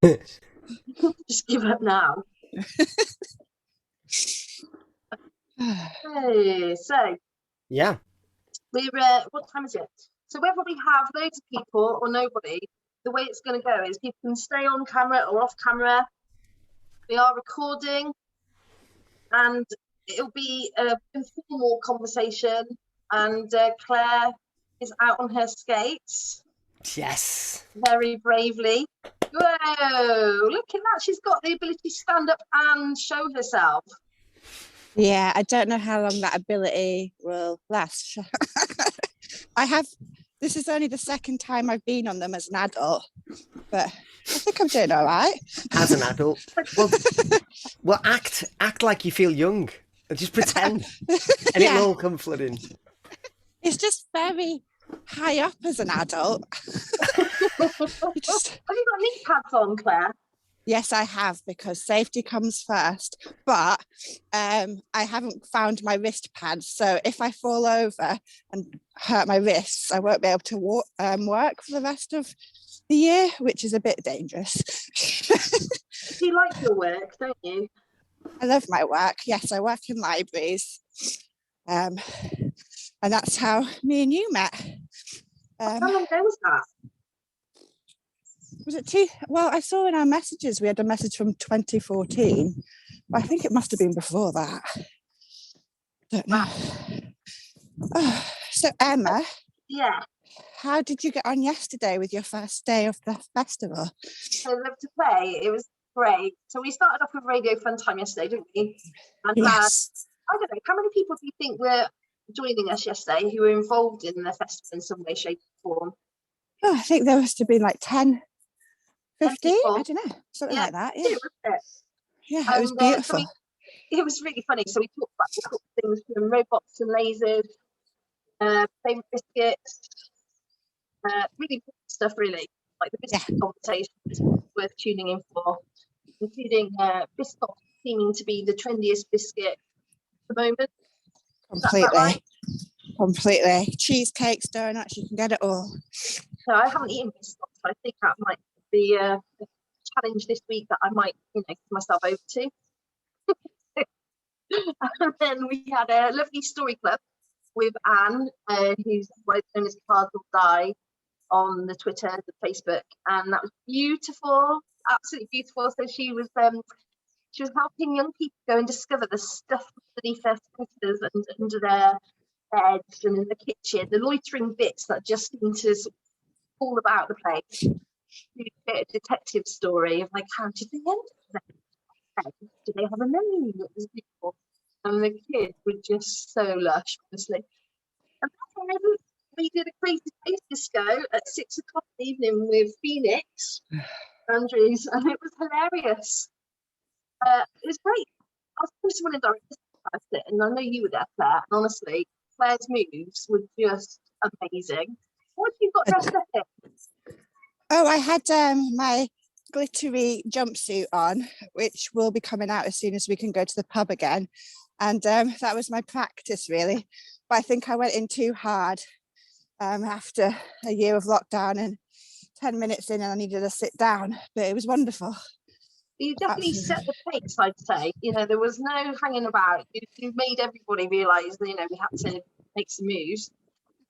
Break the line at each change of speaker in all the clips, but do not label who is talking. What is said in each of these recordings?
Just give up now. Hey, so
Yeah.
we're what time is it? So whether we have loads of people or nobody, the way it's going to go is people can stay on camera or off camera. We are recording, and it'll be an informal conversation. And Claire is out on her skates.
Yes.
Very bravely. Whoa! Look at that. She's got the ability to stand up and show herself.
Yeah, I don't know how long that ability will last. This is only the second time I've been on them as an adult, but I think I'm doing all right.
As an adult. Well, act like you feel young. And just pretend. And it'll all come flooding.
It's just very high up as an adult.
Have you got knee pads on, Claire?
Yes, I have, because safety comes first, but I haven't found my wrist pads. So if I fall over and hurt my wrists, I won't be able to work for the rest of the year, which is a bit dangerous.
You like your work, don't you?
I love my work. Yes, I work in libraries. And that's how me and you met.
How long ago was that?
Was it well, I saw in our messages we had a message from 2014, but I think it must have been before that. Don't know. Oh, so Emma,
yeah,
how did you get on yesterday with your first day of the festival?
I love to play. It was great. So we started off with Radio Funtime yesterday, didn't we? And
yes.
I don't know, how many people do you think were joining us yesterday who were involved in the festival in some way, shape, or form?
Oh, I think there must have been like 10, 50, I don't know, something like that. Yeah, it was beautiful.
So it was really funny. So we talked about all sorts of things, from robots and lasers, favourite biscuits, really good stuff, really. Like the biscuit conversations worth tuning in for, including biscuits seeming to be the trendiest biscuit at the moment.
Completely.
Right?
Completely. Cheesecakes, donuts, you can get it all.
So I haven't eaten biscuits, so I think that might be a challenge this week that I might, give myself over to. And then we had a lovely story club with Anne, who's known as Cards Will Die on the Twitter, the Facebook, and that was beautiful, absolutely beautiful. So she was helping young people go and discover the stuff underneath their scooters and under their beds and in the kitchen, the loitering bits that just seem to sort of fall about the place. You get a detective story of like, how did they end up there? Do they have a name? It was beautiful. And the kids were just so lush, honestly. And then we did a crazy space disco at 6 o'clock in the evening with Phoenix Andrews, and it was hilarious. It was great. I was supposed to someone in direct about it, and I know you were there, Claire. And honestly, Claire's moves were just amazing. What have you got dressed up in?
Oh, I had my glittery jumpsuit on, which will be coming out as soon as we can go to the pub again. And that was my practice, really. But I think I went in too hard after a year of lockdown, and 10 minutes in and I needed to sit down. But it was wonderful.
You definitely set the pace, I'd say. There was no hanging about. You made everybody realise that, we had to make some moves.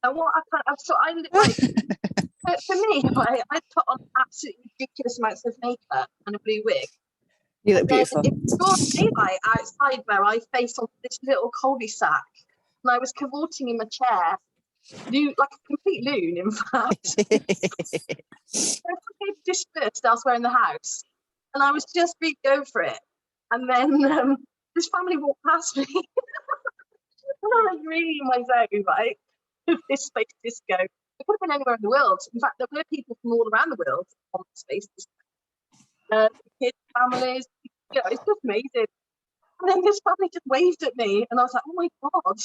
And what I like, for me, I put on absolutely ridiculous amounts of makeup and a blue wig.
You look beautiful.
It was broad daylight outside where I faced onto this little cul-de-sac, and I was cavorting in my chair, like a complete loon, in fact. I dispersed elsewhere in the house, and I was just being go for it. And then this family walked past me, and I was really in my zone, right? This space disco. It could have been anywhere in the world. In fact, there were people from all around the world on the space disco. Kids, families, it's just amazing. And then this family just waved at me, and I was like, oh my god.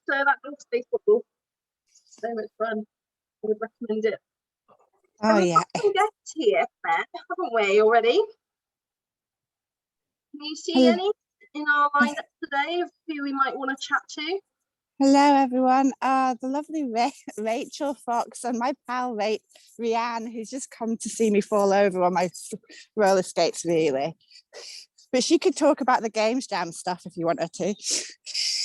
That little space bubble, so much fun. I would recommend it.
Oh, yeah.
We've got some guests here, Claire, haven't we, already? Can you see any in our lineup today of who we might want to chat to?
Hello, everyone. The lovely Rachel Fox and my pal Rianne, who's just come to see me fall over on my roller skates, really. But she could talk about the Games Jam stuff if you want her to.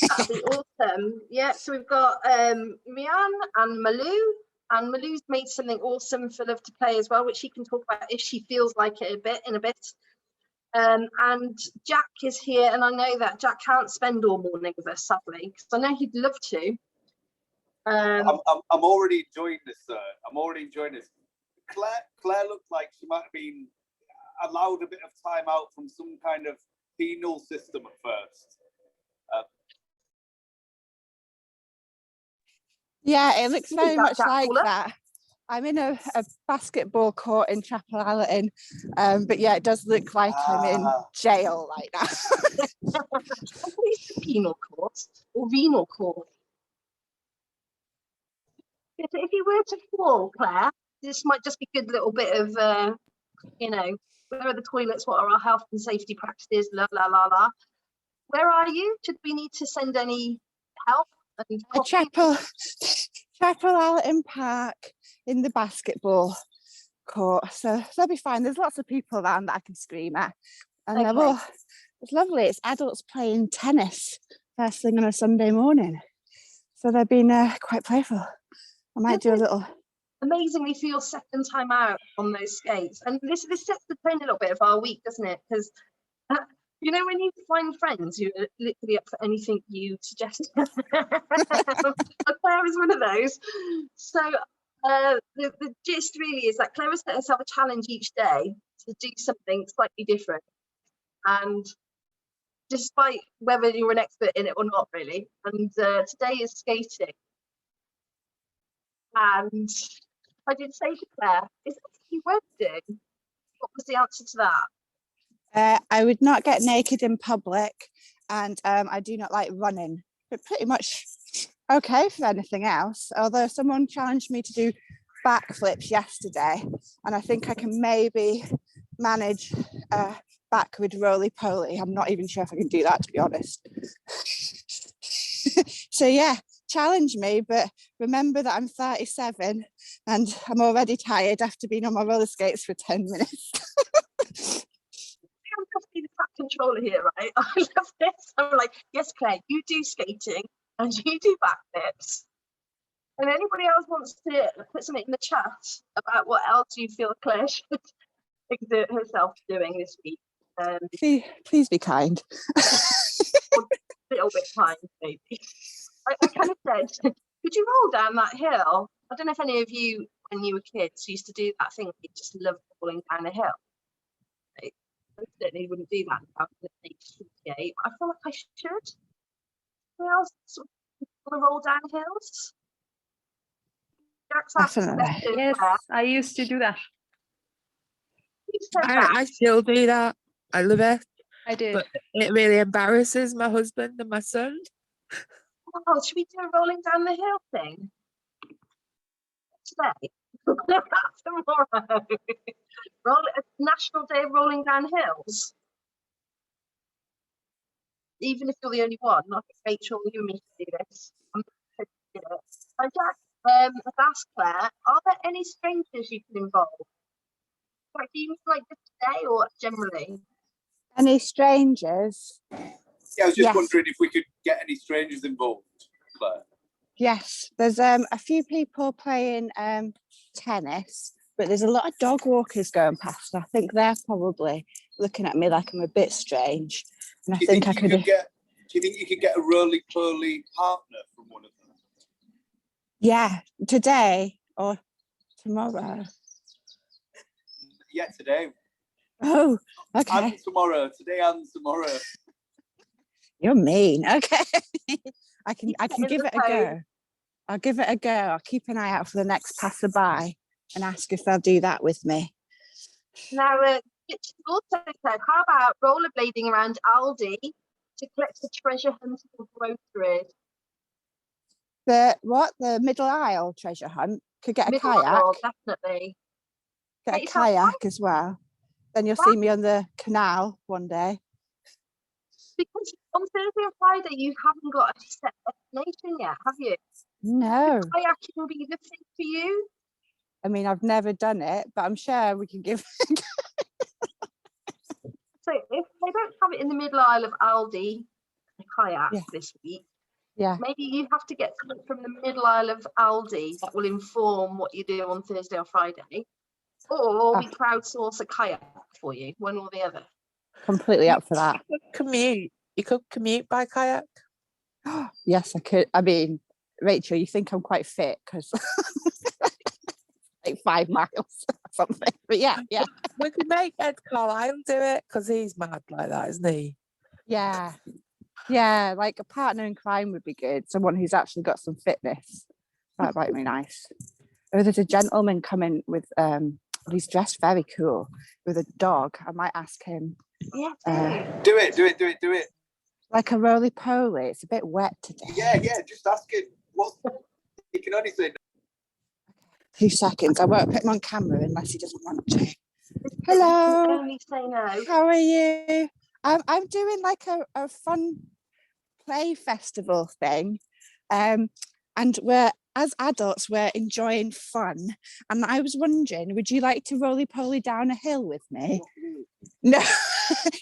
That'd be awesome. Yeah, so we've got Rianne and Malou. And Malou's made something awesome for Love to Play as well, which she can talk about if she feels like it in a bit. And Jack is here, and I know that Jack can't spend all morning with us, sadly, because I know he'd love to.
I'm already enjoying this, sir. I'm already enjoying this. Claire looked like she might have been allowed a bit of time out from some kind of penal system at first.
Yeah, it looks very much like that. I'm in a basketball court in Chapel Allerton, but yeah, it does look like I'm in jail like that.
Penal court or renal court. If you were to fall, Claire, this might just be a good little bit of, where are the toilets? What are our health and safety practices? La la la la. Where are you? Should we need to send any help?
Chapel Allerton Park in the basketball court, so they'll be fine. There's lots of people around that I can scream at, and it's lovely. It's adults playing tennis first thing on a Sunday morning, so they've been quite playful. I might do a little.
Amazingly for your second time out on those skates, and this sets the tone a little bit of our week, doesn't it? Because when you find friends who are literally up for anything you suggest. Claire is one of those. So the gist really is that Claire has set herself a challenge each day to do something slightly different, and despite whether you're an expert in it or not, really. And today is skating. And I did say to Claire, is that what you won't do? What was the answer to that?
I would not get naked in public, and I do not like running, but pretty much okay for anything else. Although someone challenged me to do backflips yesterday, and I think I can maybe manage backward roly-poly. I'm not even sure if I can do that, to be honest. So yeah, challenge me, but remember that I'm 37 and I'm already tired after being on my roller skates for 10 minutes.
I'm just be the track controller here, right? I love this. I'm like, yes, Claire, you do skating and you do backflips. And anybody else wants to put something in the chat about what else you feel Claire should exert herself doing this week?
Please be kind.
A little bit kind, maybe. I kind of said, could you roll down that hill? I don't know if any of you, when you were kids, used to do that thing. You just loved falling down a hill. I certainly wouldn't do that without an age. I feel like I should. Anyone else want to roll down hills?
Definitely.
Yes, I used to do that.
I still do that. I love it.
I did.
But it really embarrasses my husband and my son.
Oh, should we do a rolling down the hill thing today? Tomorrow. National Day of Rolling Down Hills. Even if you're the only one, I think Rachel, you and me can do this. I'm going to do it. And Jack, I've asked Claire, are there any strangers you can involve? Like, do you mean like this today or generally?
Any strangers?
Yeah, I was just wondering if we could get any strangers involved, Claire.
Yes, there's a few people playing tennis, but there's a lot of dog walkers going past. I think they're probably looking at me like I'm a bit strange. And I think I could.
Do you think you could get a roly-poly partner from one of them?
Yeah, today or tomorrow.
Yeah, today.
Oh, okay.
And tomorrow. Today and tomorrow.
You're mean. Okay. I can give it a go. I'll give it a go. I'll keep an eye out for the next passerby and ask if they'll do that with me.
Now, it's also said, how about rollerblading around Aldi to collect the treasure hunt of groceries?
The middle aisle treasure hunt? Could get a kayak.
Aisle, definitely.
Get a kayak as well. Then you'll see me on the canal one day.
because on Thursday and Friday you haven't got a set destination yet, have you?
No.
Kayaking will be the thing for you.
I mean, I've never done it, but I'm sure we can give.
So if they don't have it in the middle aisle of Aldi, a kayak this week, maybe you have to get something from the middle aisle of Aldi that will inform what you do on Thursday or Friday, or we crowdsource a kayak for you, one or the other.
Completely up for that.
You could commute by kayak.
Yes, I could. I mean, Rachel, you think I'm quite fit because like 5 miles or something. But yeah.
We could make Ed Carlisle do it because he's mad like that, isn't he?
Yeah, like a partner in crime would be good. Someone who's actually got some fitness. That might be nice. Oh, there's a gentleman coming with he's dressed very cool with a dog. I might ask him.
Yeah,
do it.
Like a roly-poly. It's a bit wet today.
Yeah, just ask him. He can only say no.
2 seconds. I won't put him on camera unless he doesn't want to. Hello.
Only say no.
How are you? I'm doing like a fun play festival thing, and as adults we're enjoying fun. And I was wondering, would you like to roly-poly down a hill with me? No,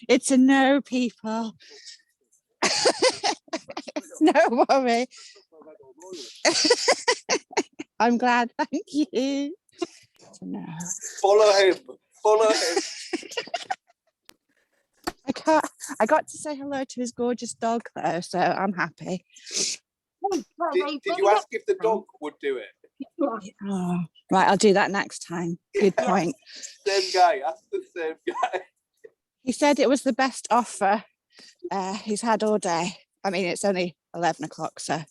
it's a no, people. No worry. I'm glad. Thank you. No.
Follow him.
I got to say hello to his gorgeous dog though, so I'm happy.
Did you ask if the dog would do it?
Oh, right, I'll do that next time. Good point.
Same guy. Ask the same guy.
He said it was the best offer he's had all day. I mean, it's only 11 o'clock, so.
Yeah,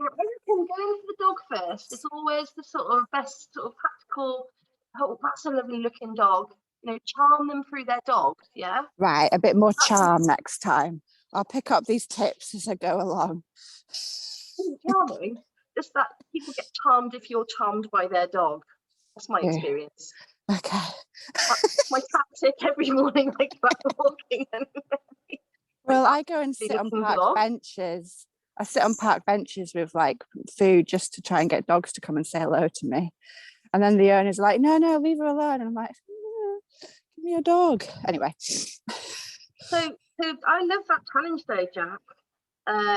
I reckon going for the dog first is always the sort of best sort of practical. Oh, that's a lovely looking dog. You know, charm them through their dogs. Yeah.
Right, a bit more charm next time. I'll pick up these tips as I go along.
Charming. Just that people get charmed if you're charmed by their dog. That's my experience.
Okay.
That's my tactic every morning. Like walking.
Well, I go and sit on park benches. I sit on park benches with like food just to try and get dogs to come and say hello to me. And then the owner's like, no, leave her alone. And I'm like, give me a dog. Anyway.
So I love that challenge though, Jack.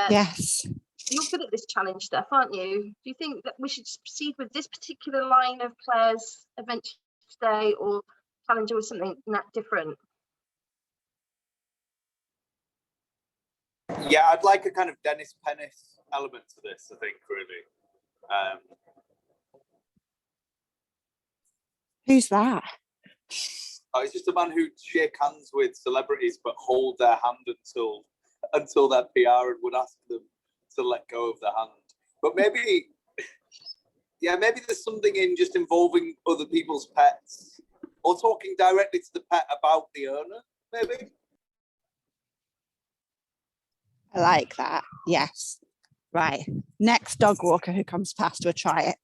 Yes.
You're good at this challenge stuff, aren't you? Do you think that we should proceed with this particular line of Claire's adventure today, or challenge her with something different?
Yeah, I'd like a kind of Dennis Pennis element to this, I think, really.
Who's that?
It's just a man who'd shake hands with celebrities but hold their hand until their PR would ask them to let go of their hand. But maybe there's something in just involving other people's pets or talking directly to the pet about the owner, maybe.
I like that. Yes. Right. Next dog walker who comes past, we'll try it.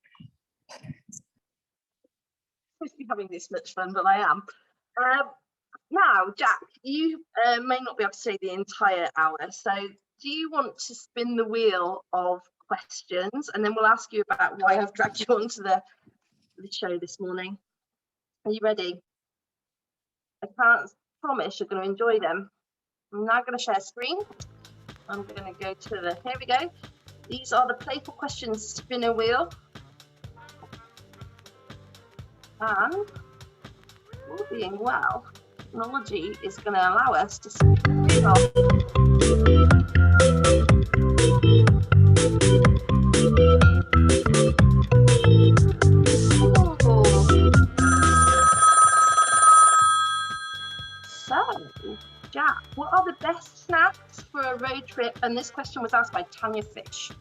Supposed to be having this much fun, but I am. Now, Jack, you may not be able to say the entire hour. So do you want to spin the wheel of questions, and then we'll ask you about why I've dragged you onto the show this morning? Are you ready? I can't promise you're going to enjoy them. I'm now going to share screen. I'm going to go to here we go. These are the playful questions spinner wheel. And all being well, technology is going to allow us to spin the wheel. So, Jack, what are the best snacks for a road trip? And this question was asked by Tanya Fish.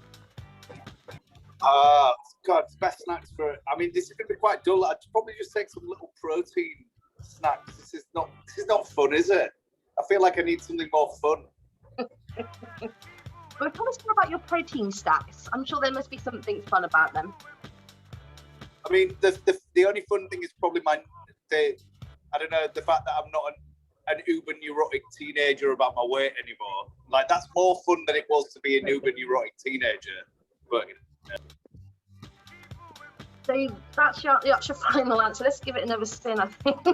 God, best snacks for. I mean, this is going to be quite dull. I'd probably just take some little protein snacks. This is not fun, is it? I feel like I need something more fun.
But tell us more about your protein stacks. I'm sure there must be something fun about them.
I mean, the only fun thing is probably the fact that I'm not an uber neurotic teenager about my weight anymore. Like, that's more fun than it was to be an uber neurotic teenager. But
So that's your final answer. Let's give it another spin, I think.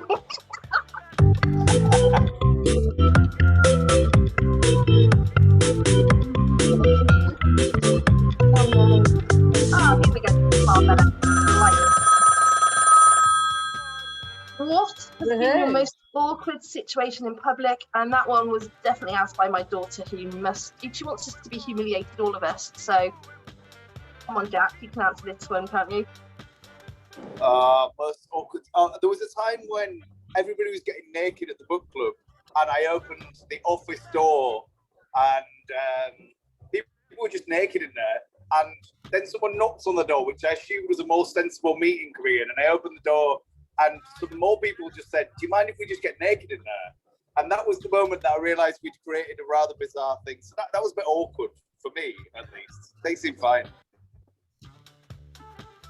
Oh, here we go. Far better. What has been your most awkward situation in public? And that one was definitely asked by my daughter, she wants us to be humiliated, all of us. So come on, Jack, you can answer this one, can't you?
Most awkward. There was a time when everybody was getting naked at the book club, and I opened the office door, and people were just naked in there. And then someone knocks on the door, which I assumed was a more sensible meeting Korean, and I opened the door, and some more people just said, "Do you mind if we just get naked in there?" And that was the moment that I realised we'd created a rather bizarre thing. So that was a bit awkward for me, at least. They seem fine.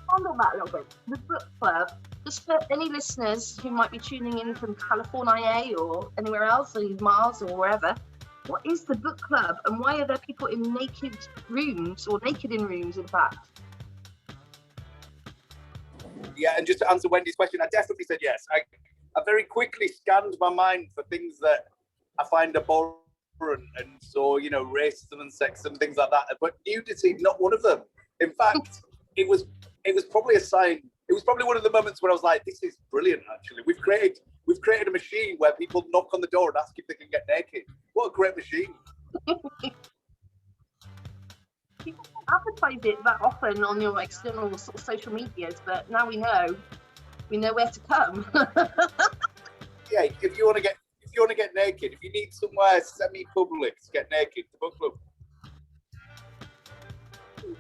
On that a little bit, the book club, just for any listeners who might be tuning in from California or anywhere else, or Mars or wherever, what is the book club and why are there people in naked rooms, or naked in rooms, in fact?
Yeah, and just to answer Wendy's question, I definitely said yes. I very quickly scanned my mind for things that I find abhorrent, and so, you know, racism and sexism, things like that. But nudity, not one of them. In fact, it was probably a sign. It was probably one of the moments where I was like, "This is brilliant. Actually, we've created a machine where people knock on the door and ask if they can get naked. What a great machine!"
People don't advertise it that often on your external sort of social medias, but now we know where to come.
Yeah, if you want to get naked, if you need somewhere semi-public to get naked, the book club.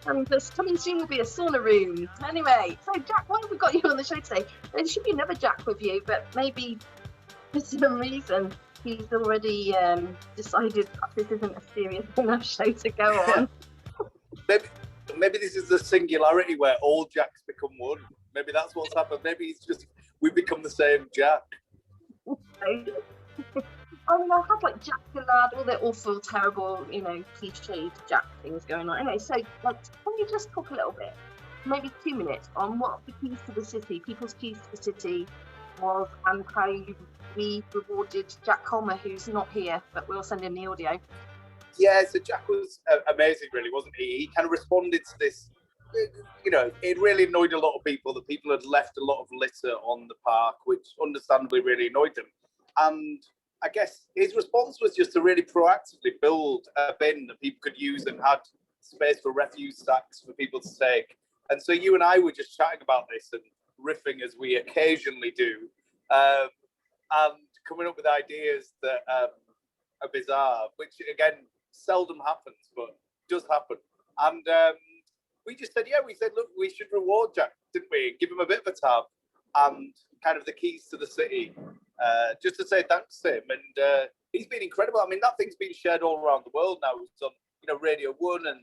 And there's coming soon will be a sauna room. Anyway, so Jack, why have we got you on the show today? There should be another Jack with you, but maybe for some reason he's already decided that this isn't a serious enough show to go on.
Maybe this is the singularity where all Jacks become one. Maybe that's what's happened. Maybe it's just we become the same Jack.
I mean, I had like Jack the Lad, all the awful, terrible, cliched Jack things going on. Anyway, so like, can you just talk a little bit, maybe 2 minutes, on what the keys to the city, people's keys to the city was, and how we rewarded Jack Colmer, who's not here, but we'll send him the audio.
Yeah, so Jack was amazing, really, wasn't he? He kind of responded to this. It really annoyed a lot of people that people had left a lot of litter on the park, which understandably really annoyed them. And I guess his response was just to really proactively build a bin that people could use and had space for refuse stacks for people to take. And so you and I were just chatting about this and riffing as we occasionally do, and coming up with ideas that are bizarre, which again seldom happens, but does happen. And we just said, look, we should reward Jack, didn't we? Give him a bit of a tab and kind of the keys to the city, just to say thanks to him. And he's been incredible. I mean, that thing's been shared all around the world now. It's on, Radio 1 and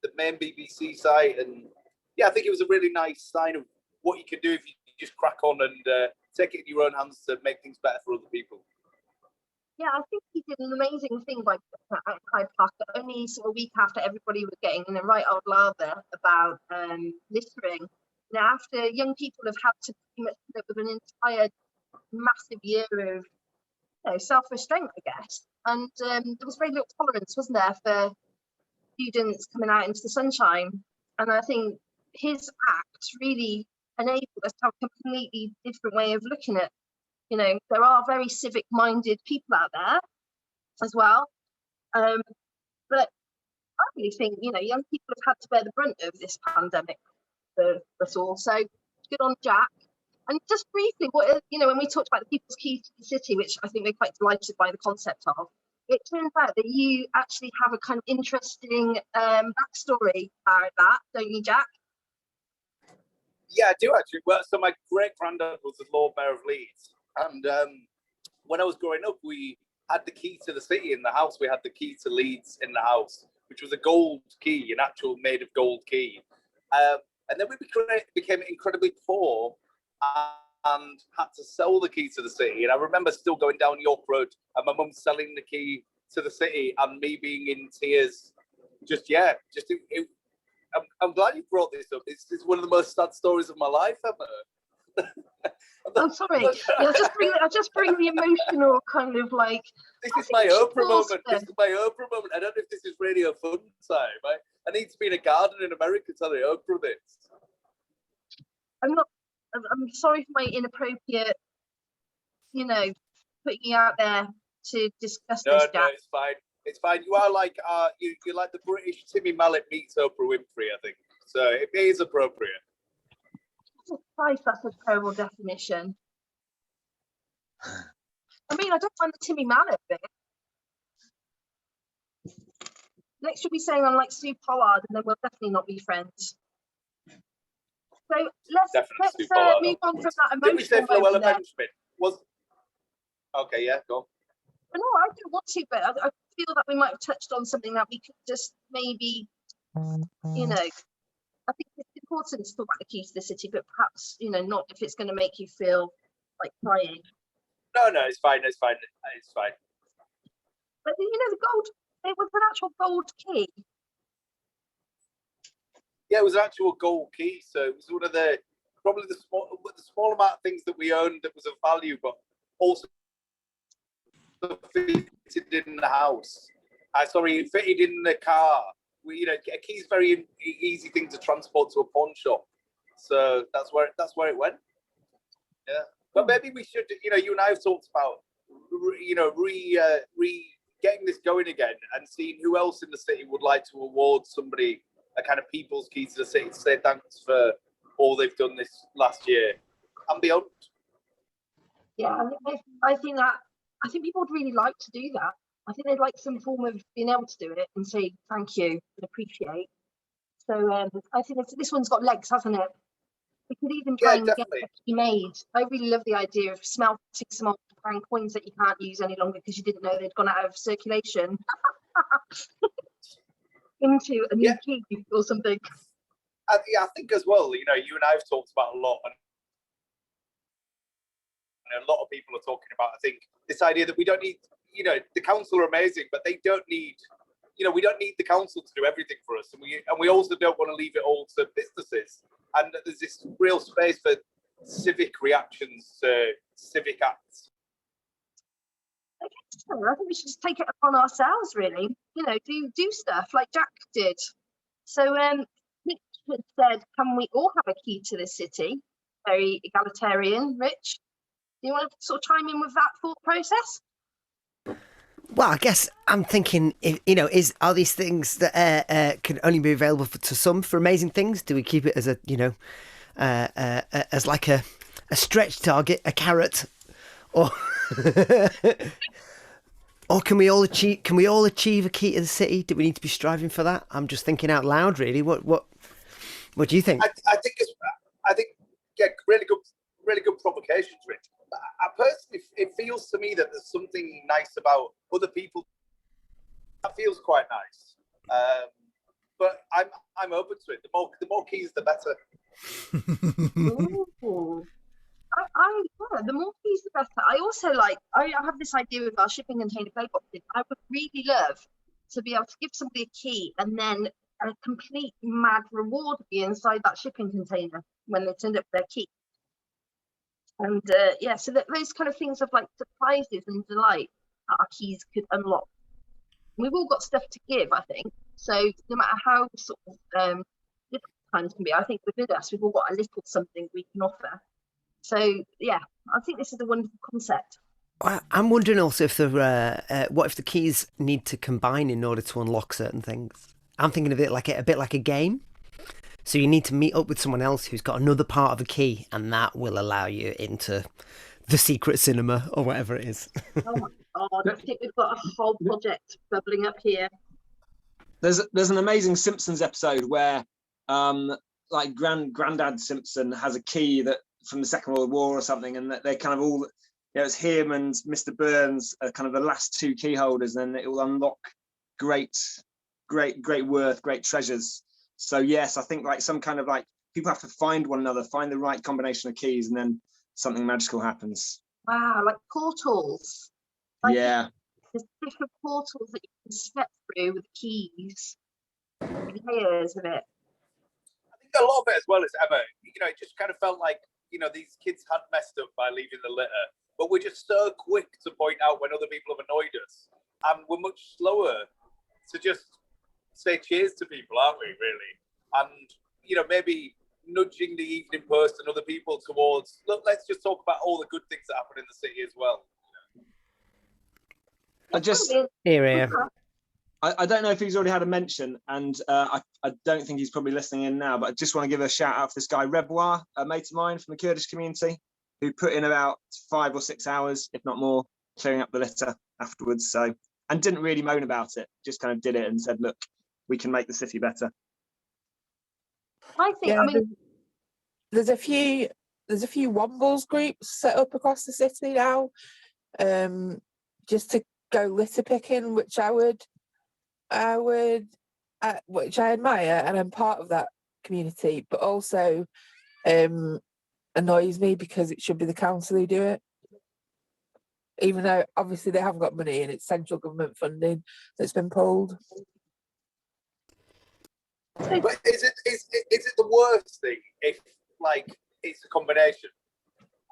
the main BBC site. And yeah, I think it was a really nice sign of what you can do if you just crack on and take it in your own hands to make things better for other people.
Yeah, I think he did an amazing thing by at Hyde Park, only sort of a week after everybody was getting in a right old lather about littering. After young people have had to pretty much put up with an entire massive year of self-restraint, I guess. And there was very little tolerance, wasn't there, for students coming out into the sunshine. And I think his act really enabled us to have a completely different way of looking at, there are very civic-minded people out there as well. But I really think, young people have had to bear the brunt of this pandemic for us all. So good on Jack. And just briefly, when we talked about the people's keys to the city, which I think we're quite delighted by the concept of, it turns out that you actually have a kind of interesting backstory about that, don't you, Jack?
Yeah, I do actually. Well, so my great-granddad was the Lord Mayor of Leeds. And when I was growing up, we had the key to the city in the house. We had the key to Leeds in the house, which was a gold key, an actual made of gold key. And then we became incredibly poor. and had to sell the key to the city. And I remember still going down York Road and my mum selling the key to the city and me being in tears. I'm glad you brought this up. It's one of the most sad stories of my life ever.
I'm sorry. Yeah, I just bring the emotional kind of like.
This is my Oprah moment. This is my Oprah moment. I don't know if this is radio fun time. I need to be in a garden in America telling Oprah this.
I'm sorry for my inappropriate, putting you out there to discuss this, Jack.
No, it's fine. It's fine. You are like you're like the British Timmy Mallet meets Oprah Winfrey, I think. So it is appropriate.
Jesus Christ, that's a terrible definition. I mean, I don't mind the Timmy Mallet bit. Next, you'll be saying I'm like Sue Pollard, and then we'll definitely not be friends. So let's move on from that emotional.
Did we say Floella Benjamin? Okay, yeah, go on.
No, I don't want to, but I feel that we might have touched on something that we could just maybe, I think it's important to talk about the keys to the city, but perhaps, not if it's going to make you feel like crying.
No, it's fine. It's fine.
But the gold, it was an actual gold key.
Yeah, it was an actual gold key. So it was one of probably the small amount of things that we owned that was of value, but also fitted in the house. Fitted in the car. A key is very easy thing to transport to a pawn shop. So that's where it went. Yeah, but maybe we should. You and I have talked about, getting this going again and seeing who else in the city would like to award somebody a kind of people's key to the city to say thanks for all they've done this last year and beyond.
Yeah, I think people would really like to do that. I think they'd like some form of being able to do it and say thank you and appreciate. So I think this one's got legs, hasn't it? We could even try and get it made. I really love the idea of smelting some old pound coins that you can't use any longer because you didn't know they'd gone out of circulation into a new key or something.
I think as well, you and I have talked about a lot, and a lot of people are talking about, I think, this idea that we don't need, the council are amazing, but they don't need, we don't need the council to do everything for us. And we also don't want to leave it all to businesses. And there's this real space for civic reactions to civic acts.
I think we should just take it upon ourselves, really. Do stuff like Jack did. So Richard said, can we all have a key to the city? Very egalitarian. Rich, do you want to sort of chime in with that thought process?
Well, I guess I'm thinking, are these things that can only be available to some for amazing things? Do we keep it as as like a stretch target, a carrot, or or can we all achieve a key to the city? Do we need to be striving for that? I'm just thinking out loud, really. What do you think?
I think really good provocations, Rich. I personally, it feels to me that there's something nice about other people. That feels quite nice, but I'm open to it. The more keys, the better.
Ooh. The more keys, the better. I also I have this idea with our shipping container play boxes. I would really love to be able to give somebody a key and then a complete mad reward be inside that shipping container when they send up their key. And so that those kind of things of like surprises and delight that our keys could unlock. We've all got stuff to give, I think. So no matter how sort of difficult times can be, I think within us we've all got a little something we can offer. So yeah, I think this is a wonderful concept.
I'm wondering also if what if the keys need to combine in order to unlock certain things. I'm thinking of it a bit like a game. So you need to meet up with someone else who's got another part of the key, and that will allow you into the secret cinema or whatever it is.
Oh my God, I think we've got a whole project bubbling up here.
There's an amazing Simpsons episode where Grandad Simpson has a key that from the Second World War or something, and that they're kind of all, it's him and Mr. Burns are kind of the last two key holders, and it will unlock great worth, great treasures. So yes, I think some kind of people have to find one another, find the right combination of keys, and then something magical happens.
Wow, like portals. Like,
Yeah.
there's different portals that you can step through with keys, layers of it.
I think a lot of it as well is, Emma, it just kind of felt like, these kids had messed up by leaving the litter, but we're just so quick to point out when other people have annoyed us. And we're much slower to just say cheers to people, aren't we, really? And, maybe nudging the evening post and other people towards, look, let's just talk about all the good things that happen in the city as well.
I don't know if he's already had a mention, and I don't think he's probably listening in now, but I just want to give a shout out for this guy, Rebois, a mate of mine from the Kurdish community, who put in about 5 or 6 hours, if not more, clearing up the litter afterwards. So, and didn't really moan about it, just kind of did it and said, look, we can make the city better.
I think,
there's a few Wombles groups set up across the city now, just to go litter picking, which which I admire, and I'm part of that community, but also annoys me because it should be the council who do it, even though obviously they haven't got money and it's central government funding that's been pulled.
But is it the worst thing if, like, it's a combination?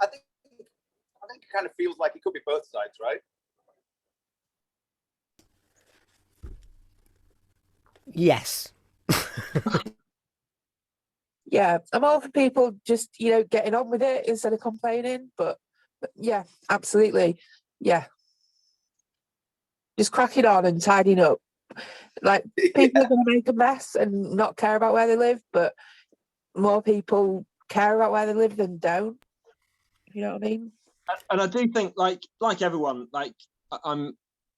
I think it kind of feels like it could be both sides, right?
Yes.
Yeah, I'm all for people just, getting on with it instead of complaining, but yeah, absolutely. Yeah. Just cracking on and tidying up. Like, people are going to make a mess and not care about where they live, but more people care about where they live than don't. You know what I mean?
And I do think, like everyone,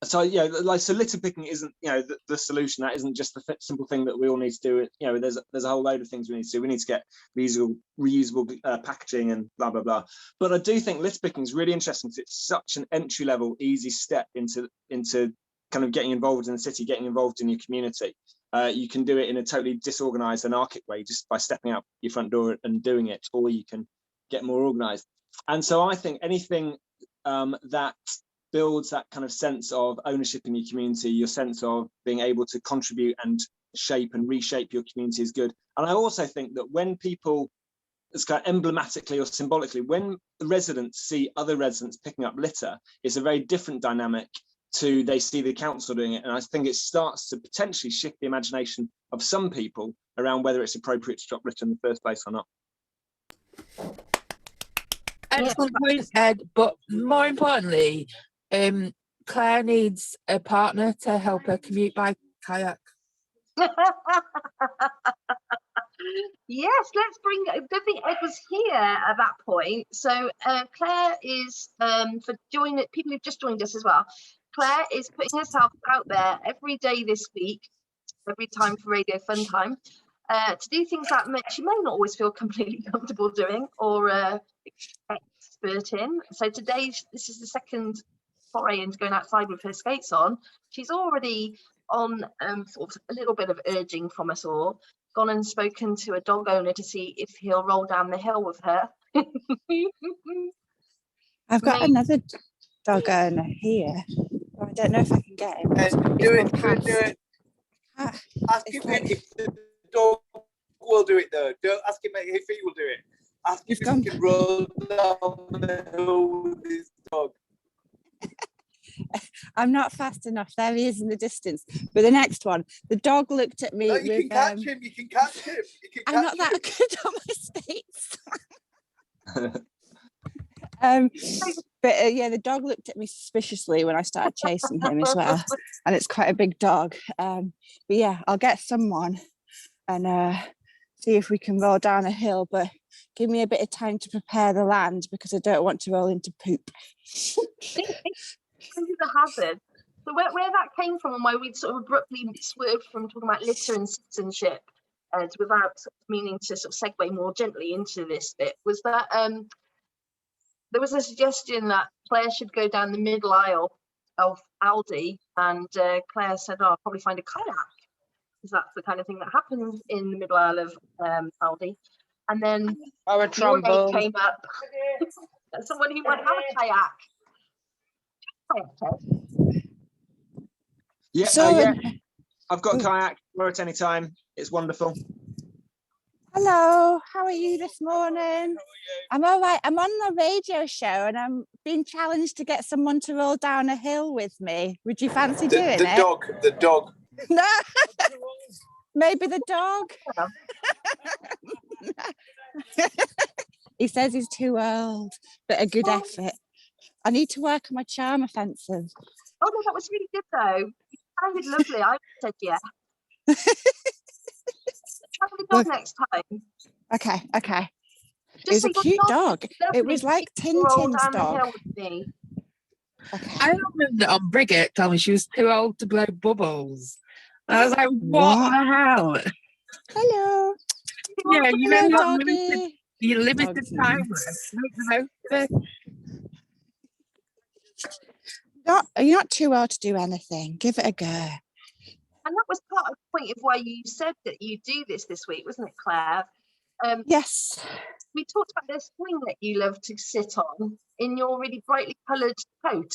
so litter picking isn't, the solution. That isn't just the simple thing that we all need to do. There's a whole load of things we need to do. We need to get reusable packaging and blah blah blah. But I do think litter picking is really interesting because it's such an entry level, easy step into kind of getting involved in the city, getting involved in your community. You can do it in a totally disorganized, anarchic way, just by stepping out your front door and doing it, or you can get more organized. And so I think anything that builds that kind of sense of ownership in your community, your sense of being able to contribute and shape and reshape your community is good. And I also think that when people, it's kind of emblematically or symbolically, when the residents see other residents picking up litter, it's a very different dynamic to they see the council doing it. And I think it starts to potentially shift the imagination of some people around whether it's appropriate to drop litter in the first place or not.
Excellent point, Ed. But more importantly, Claire needs a partner to help her commute by kayak.
Yes, let's bring. I don't think Ed was here at that point. So Claire is for joining people who've just joined us as well. Claire is putting herself out there every day this week, every time for Radio Funtime, to do things that she may not always feel completely comfortable doing or expert in. So today, this is the second foray into going outside with her skates on. She's already on sort of a little bit of urging from us all, gone and spoken to a dog owner to see if he'll roll down the hill with her.
I've got another dog owner here. I don't know if I can get him.
Do it. Ask him if the dog will do it, though. Don't ask him if he will do it. Ask him if he can roll down the hill with his dog.
I'm not fast enough. There he is in the distance. But the next one, the dog looked at me.
No, you can catch him. You can catch him.
I'm not that good on my skates. But yeah, the dog looked at me suspiciously when I started chasing him as well, and it's quite a big dog. But yeah, I'll get someone and see if we can roll down a hill, but give me a bit of time to prepare the land because I don't want to roll into poop.
The hazard. So where that came from and why we'd sort of abruptly swerved from talking about litter and citizenship without sort of meaning to sort of segue more gently into this bit was that there was a suggestion that Claire should go down the middle aisle of Aldi, and Claire said, "Oh, I'll probably find a kayak," because that's the kind of thing that happens in the middle aisle of Aldi. And then
or a trombone
came up. someone who might have a kayak.
Yeah,
So,
yeah. I've got a kayak. We're at any time. It's wonderful.
hello, how are you this morning? I'm all right. I'm on the radio show and I'm being challenged to get someone to roll down a hill with me. Would you fancy doing it?
The dog.
No, maybe the dog. He says he's too old, but a good effort. I need to work on my charm offensive.
Oh no, that was really good though. You sounded lovely. I said yeah. Try the dog next time.
Okay.
Just
It was a
say,
cute dog. It was like
roll
Tintin's
down the hill
dog.
with me.
Okay.
I remember on Bridget told me she was too old to blow bubbles. I was like, what the hell?
Hello.
Yeah, you know,
Hello,
you're limited
Doggy.
time. Make the most of it.
You're not too old to do anything. Give it a go.
And that was part of the point of why you said that you do this week, wasn't it, Claire?
Yes.
We talked about this swing that you love to sit on in your really brightly coloured coat,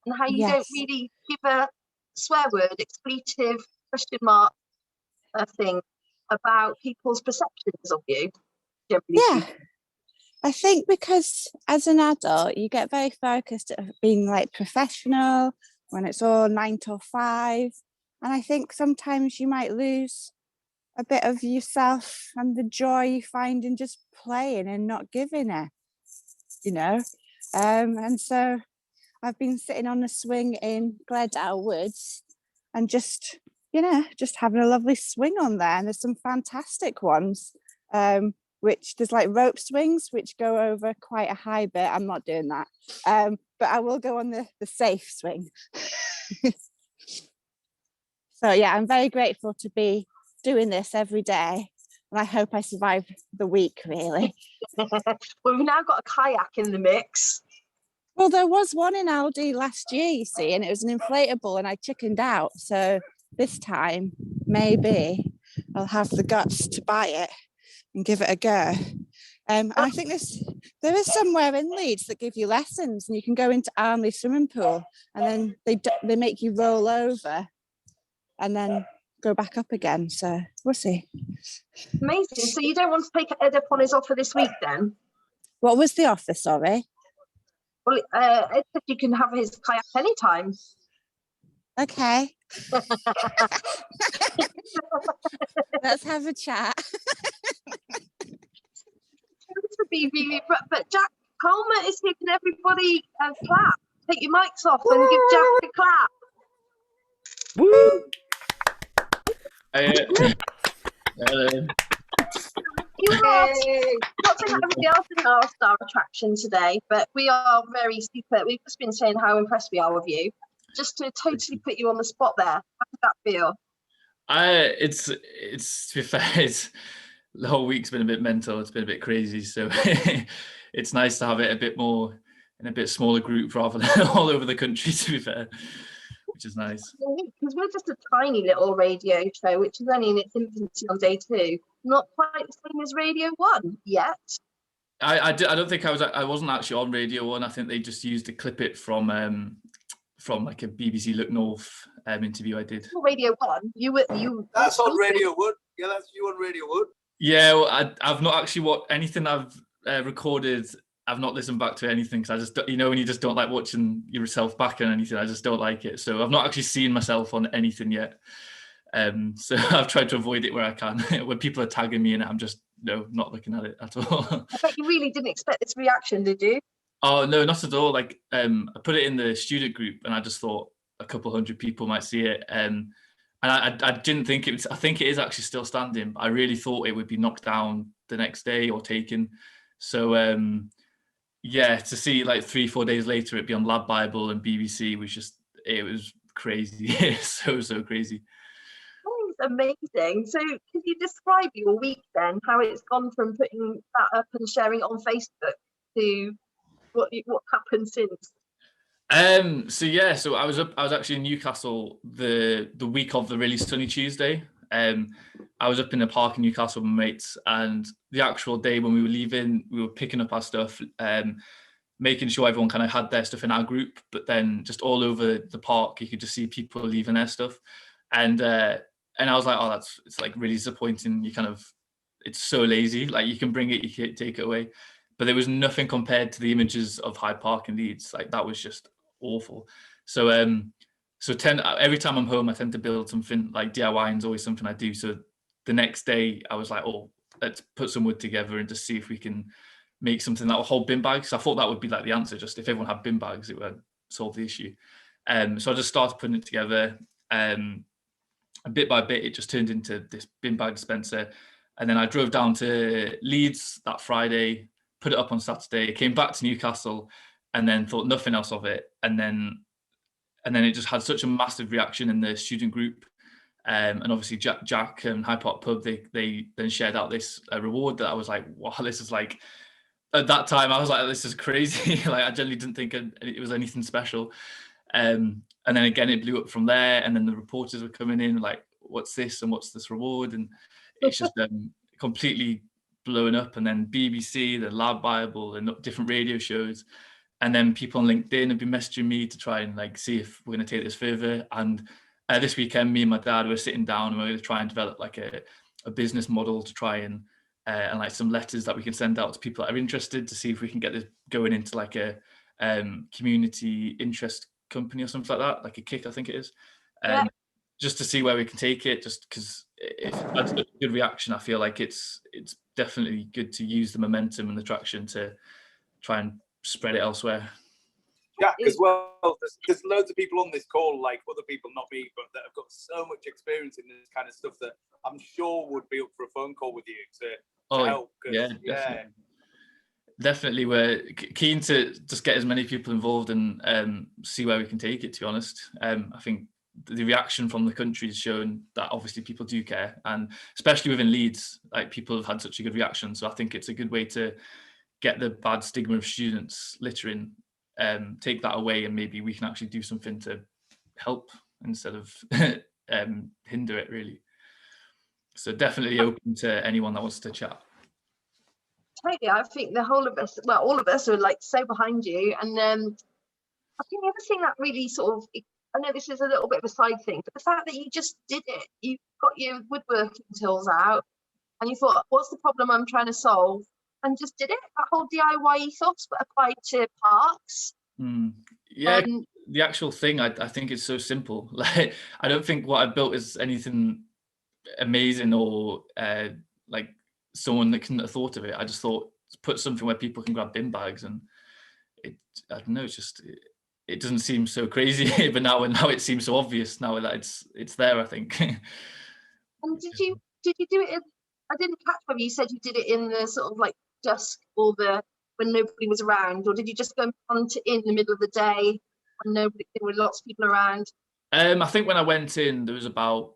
and how you don't really give a swear word, expletive, question mark thing about people's perceptions of you.
Yeah. I think because as an adult, you get very focused at being like professional when it's all 9 till 5. And I think sometimes you might lose a bit of yourself and the joy you find in just playing and not giving it, you know. And so I've been sitting on the swing in Gledale Woods and just having a lovely swing on there. And there's some fantastic ones. Which there's like rope swings which go over quite a high bit. I'm not doing that, but I will go on the safe swing. So yeah, I'm very grateful to be doing this every day, and I hope I survive the week, really.
Well, we've now got a kayak in the mix.
Well, there was one in Aldi last year, you see, and it was an inflatable and I chickened out. So this time, maybe I'll have the guts to buy it and give it a go. And I think there is somewhere in Leeds that give you lessons, and you can go into Armley swimming pool, and then they make you roll over and then go back up again. So we'll see.
Amazing. So you don't want to take Ed up on his offer this week then?
What was the offer, sorry?
Well, Ed said you can have his kayak anytime.
Okay. Let's have a chat.
To be really, but Jack Palmer is here. Can everybody clap? Take your mics off and give Jack a clap.
Woo!
You are not to have everybody else in our star attraction today, but we are very super. We've just been saying how impressed we are with you. Just to totally put you on the spot there. How did that feel?
It's to be fair, the whole week's been a bit mental. It's been a bit crazy, so it's nice to have it a bit more in a bit smaller group rather than all over the country. To be fair, which is nice.
Because we're just a tiny little radio show, which is only in its infancy on day 2. Not quite the same as Radio 1 yet.
I don't think I wasn't actually on Radio 1. I think they just used to clip it from like a BBC Look North interview I did.
Radio 1, you.
That's on Radio 1. Yeah, that's you on Radio 1.
Yeah, well, I've not actually anything I've recorded. I've not listened back to anything because I just, when you just don't like watching yourself back on anything, I just don't like it. So I've not actually seen myself on anything yet. So I've tried to avoid it where I can. When people are tagging me in it, I'm just not looking at it at all.
I bet you really didn't expect this reaction, did you?
Oh no, not at all. Like I put it in the student group and I just thought a couple hundred people might see it. And I didn't think it was, I think it is actually still standing. I really thought it would be knocked down the next day or taken. So yeah, to see like 3-4 days later it be on Lab Bible and BBC it was crazy. so crazy.
Oh, it's amazing. So could you describe your week then, how it's gone from putting that up and sharing it on Facebook to what happened since?
So I was actually in Newcastle the week of the really sunny Tuesday. I was up in the park in Newcastle with my mates, and the actual day when we were leaving, we were picking up our stuff. making sure everyone kind of had their stuff in our group, but then just all over the park, you could just see people leaving their stuff. And I was like, oh, it's like really disappointing. It's so lazy. Like, you can bring it, you can take it away. But there was nothing compared to the images of Hyde Park in Leeds. Like, that was just awful. So every time I'm home, I tend to build something. Like, DIY is always something I do. So the next day I was like, oh, let's put some wood together and just see if we can make something that will hold bin bags. I thought that would be like the answer. Just if everyone had bin bags, it would solve the issue. So I just started putting it together. And bit by bit, it just turned into this bin bag dispenser. And then I drove down to Leeds that Friday, put it up on Saturday, came back to Newcastle, and then thought nothing else of it. And then it just had such a massive reaction in the student group. And obviously Jack and Hyde Park Pub, they then shared out this reward that I was like, wow, this is like, at that time I was like, this is crazy. Like, I generally didn't think it was anything special. And then again, it blew up from there. And then the reporters were coming in like, what's this and what's this reward? And it's just completely blown up. And then BBC, the Lab Bible, and different radio shows. And then people on LinkedIn have been messaging me to try and like see if we're going to take this further. And this weekend, me and my dad were sitting down and we're going to try and develop like a business model to try and like some letters that we can send out to people that are interested, to see if we can get this going into like a community interest company or something like that, like a kick, I think it is. Just to see where we can take it, just because if it had a good reaction, I feel like it's definitely good to use the momentum and the traction to try and spread it elsewhere.
Jack, as well, there's loads of people on this call, like other people, not me, but that have got so much experience in this kind of stuff that I'm sure would be up for a phone call with you to help.
Yeah, definitely. We're keen to just get as many people involved and see where we can take it, to be honest. I think the reaction from the country has shown that obviously people do care, and especially within Leeds, like, people have had such a good reaction. So I think it's a good way to get the bad stigma of students littering, take that away, and maybe we can actually do something to help instead of hinder it, really. So definitely open to anyone that wants to chat.
Totally. I think the whole of us, well, all of us are like so behind you. And I think the other thing that really sort of, I know this is a little bit of a side thing, but the fact that you just did it, you got your woodworking tools out and you thought, what's the problem I'm trying to solve? And just did it. That whole DIY ethos applied to parks.
Yeah, the actual thing, I think it's so simple. Like, I don't think what I built is anything amazing or like someone that couldn't have thought of it. I just thought, put something where people can grab bin bags, and I don't know, it's just, it doesn't seem so crazy. But now it seems so obvious now that it's there, I think.
And did you do it I didn't catch whether you said you did it in the sort of like dusk or when nobody was around, or did you just go and punt it in the middle of the day when there were lots of people around?
I think when I went in, there was about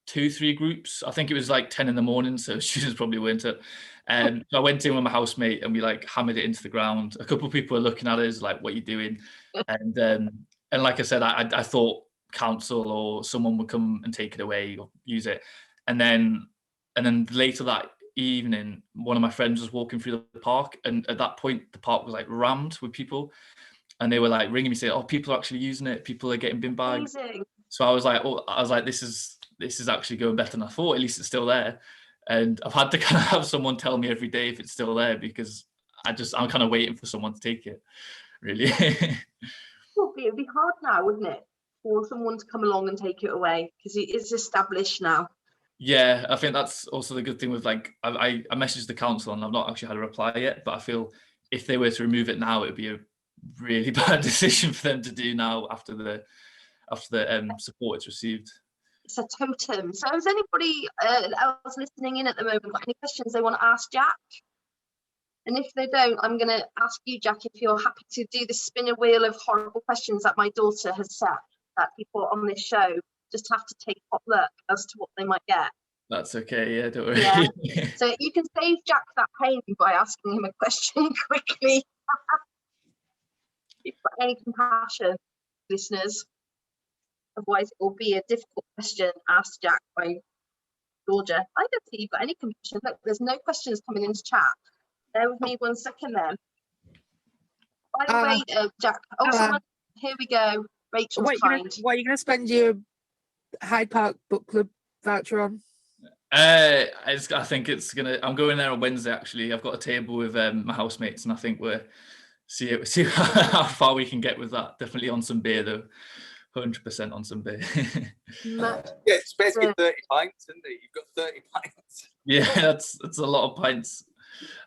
2-3 groups. I think it was like 10 in the morning, so students probably weren't it. So I went in with my housemate and we like hammered it into the ground. A couple of people were looking at us like, what are you doing? And like I said, I thought council or someone would come and take it away or use it. And then later that evening, one of my friends was walking through the park, and at that point the park was like rammed with people, and they were like ringing me saying, oh, people are actually using it, people are getting bin bags. Amazing. So I was like, this is actually going better than I thought. At least it's still there. And I've had to kind of have someone tell me every day if it's still there, because I'm kind of waiting for someone to take it, really.
It'd be hard now, wouldn't it, for someone to come along and take it away, because it is established now.
Yeah, I think that's also the good thing with, like, I messaged the council and I've not actually had a reply yet, but I feel if they were to remove it now, it would be a really bad decision for them to do now after the support it's received.
It's a totem. So has anybody else listening in at the moment got any questions they want to ask Jack? And if they don't, I'm going to ask you, Jack, if you're happy to do the spinner wheel of horrible questions that my daughter has set that people on this show just have to take a look as to what they might get.
That's okay, yeah, don't worry.
Yeah. So you can save Jack that pain by asking him a question quickly. If you've got any compassion, listeners. Otherwise, it will be a difficult question asked Jack by Georgia. I don't think you've got any compassion. Look, there's no questions coming into chat. Bear with me 1 second then. By the way, Jack. Oh, someone, here we go. Rachel's kind.
What are you going to spend your Hyde Park book club voucher on?
I think it's gonna. I'm going there on Wednesday. Actually, I've got a table with my housemates, and I think we're see how far we can get with that. Definitely on some beer though. 100% on some beer.
Yeah, it's basically 30 pints, isn't it? You've got 30 pints.
Yeah, that's a lot of pints.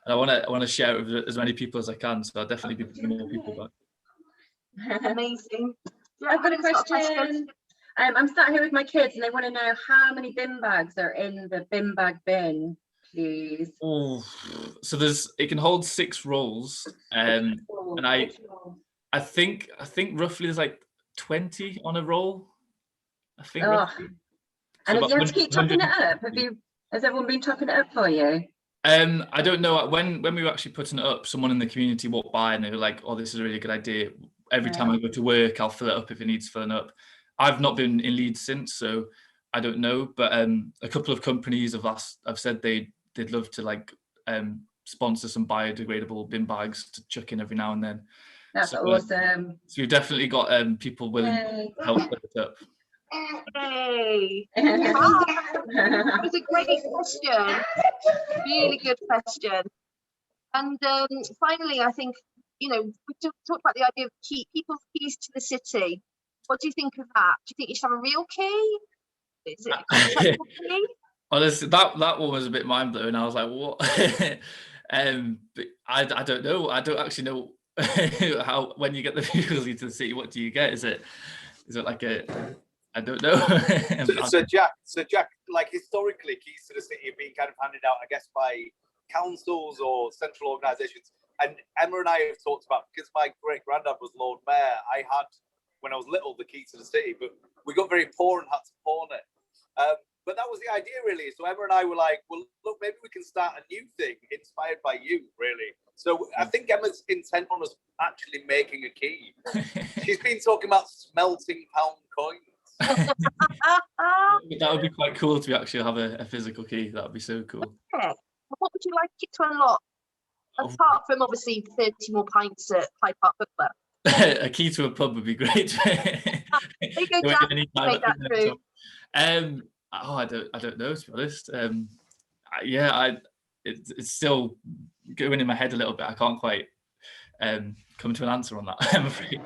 And I want to share it with as many people as I can. So I'll definitely be bringing more people back.
Amazing. Yeah,
I've got a question. I'm sat here with my kids and they want to know how many bin bags are in the bin bag bin, please.
Oh, so it can hold 6 rolls, and I think roughly there's like 20 on a roll. I think. Roughly.
And
So
you have to keep topping it up. Has everyone been topping it up for you?
I don't know. When we were actually putting it up, someone in the community walked by and they were like, "Oh, this is a really good idea. Every time I go to work, I'll fill it up if it needs filling up." I've not been in Leeds since, so I don't know. But a couple of companies have said they'd love to sponsor some biodegradable bin bags to chuck in every now and then.
That's awesome.
So we've definitely got people willing to help put it up.
Hey, that was a great question. Really good question. And finally, I think, we talked about the idea of people's keys to the city. What do you think of that? Do you think you should have a real key? Is it a contractual key?
Honestly, that one was a bit mind blowing. I was like, what? But I don't know. I don't actually know how, when you get the vehicles into the city, what do you get? Is it like I don't know.
so Jack, like historically, keys to the city have been kind of handed out, I guess, by councils or central organisations. And Emma and I have talked about, because my great granddad was Lord Mayor, I had, when I was little, the key to the city, but we got very poor and had to pawn it. But that was the idea, really. So Emma and I were like, well, look, maybe we can start a new thing inspired by you, really. So I think Emma's intent on us actually making a key. She's been talking about smelting pound coins.
That would be quite cool to actually have a physical key. That would be so cool.
Yeah. What would you like it to unlock? Apart from obviously 30 more pints at Hyde Park Book Club.
A key to a pub would be great.
There you go, Jack. Make that through.
I don't know, to be honest. It's still going in my head a little bit. I can't quite come to an answer on that, I'm afraid.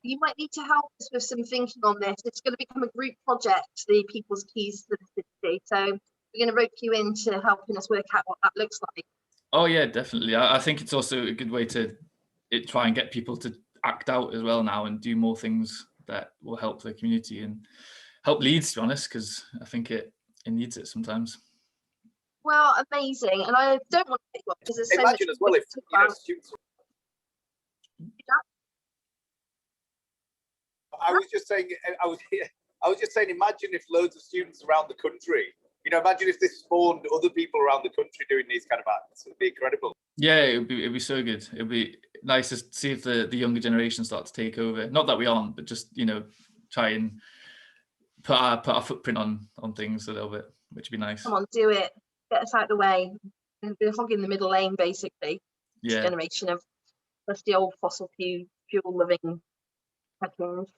You might need to help us with some thinking on this. It's going to become a group project, the People's Keys to the City. So we're going to rope you into helping us work out what that looks like. Oh yeah, definitely. I think it's also a good way to try and get people to act out as well now and do more things that will help the community and help Leeds, to be honest, because I think it needs it sometimes. Well, amazing. And I don't want to pick up because there's so much as well if students.
I was just saying, imagine if loads of students around the country, imagine if this spawned other people around the country doing these kind of acts. It'd be incredible. Yeah, it'd be so good. It'd be nice to see if the younger generation start to take over. Not that we aren't, but just, try and put our footprint on things a little bit, which would be nice. Come on, do it. Get us out of the way. We're hogging the middle lane, basically. Yeah. This generation of the old fossil fuel living seconds.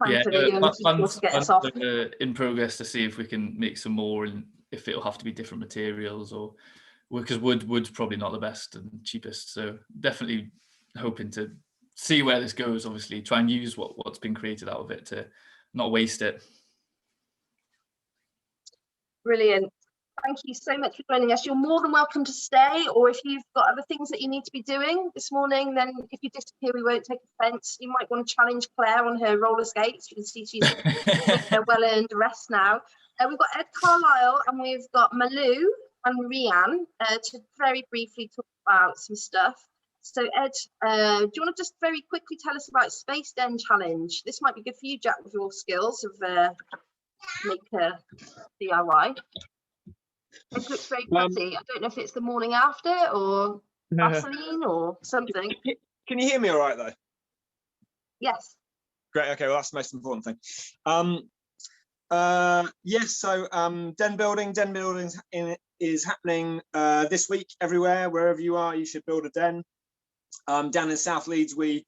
Yeah, plans in progress to see if we can make some more and if it'll have to be different materials or because wood's probably not the best and cheapest. So definitely hoping to see where this goes, obviously try and use what's been created out of it to not waste it. Brilliant. Thank you so much for joining us. You're more than welcome to stay, or if you've got other things that you need to be doing this morning, then if you disappear, we won't take offence. You might want to challenge Claire on her roller skates. You can see she's a well-earned rest now. We've got Ed Carlisle and we've got Malou and Rianne to very briefly talk about some stuff. So Ed, do you want to just very quickly tell us about Space Den Challenge? This might be good for you, Jack, with your skills of make DIY. It looks very pretty. I don't know if it's the morning after or Vaseline or something.
Can you hear me all right, though?
Yes.
Great. Okay, well, that's the most important thing. Yes, so Den building is happening this week everywhere. Wherever you are, you should build a den. Down in South Leeds, we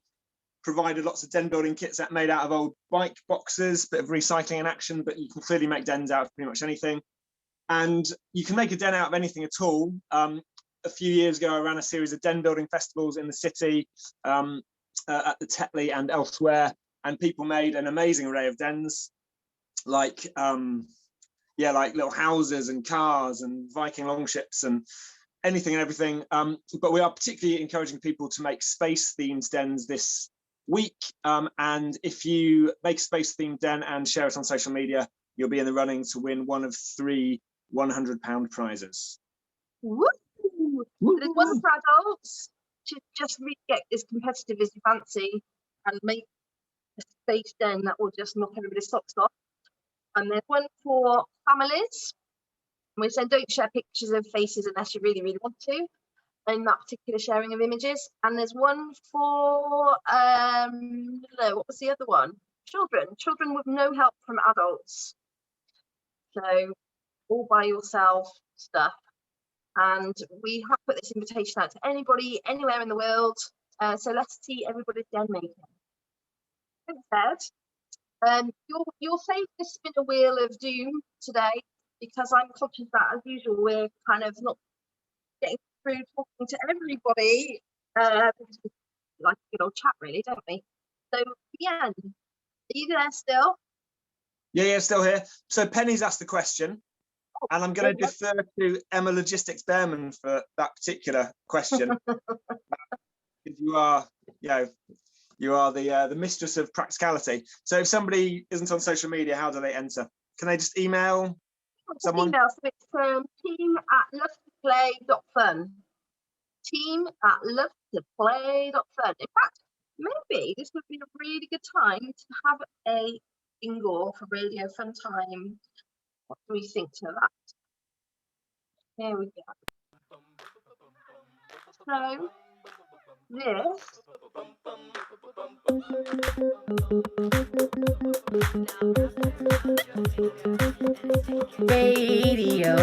provided lots of den building kits that made out of old bike boxes, bit of recycling in action, but you can clearly make dens out of pretty much anything. And you can make a den out of anything at all. A few years ago, I ran a series of den building festivals in the city, at the Tetley and elsewhere, and people made an amazing array of dens, like like little houses and cars and Viking longships and anything and everything. But we are particularly encouraging people to make space-themed dens this week. And if you make a space-themed den and share it on social media, you'll be in the running to win one of 3 £100 prizes.
Woo! There's one for adults to just really get as competitive as you fancy and make a space den that will just knock everybody's socks off. And there's one for families. We're saying don't share pictures of faces unless you really, really want to in that particular sharing of images. And there's one for, what was the other one? Children with no help from adults. So all by yourself stuff. And we have put this invitation out to anybody, anywhere in the world. So let's see everybody's den making. Thanks, Ed. You'll save this spin a wheel of doom today, because I'm conscious that, as usual, we're kind of not getting through talking to everybody, because we like a good old chat, really, don't we? So, Ian, are you there still?
Yeah, still here. So Penny's asked the question, and I'm going to defer to Emma Logistics Behrman for that particular question. You are, you are the mistress of practicality. So if somebody isn't on social media, how do they enter? Can they just email someone?
Email, so it's team@lovetoplay.fun. Team@lovetoplay.fun. In fact, maybe this would be a really good time to have a jingle for Radio Funtime. What do we think to that? Here we go. So this
Radio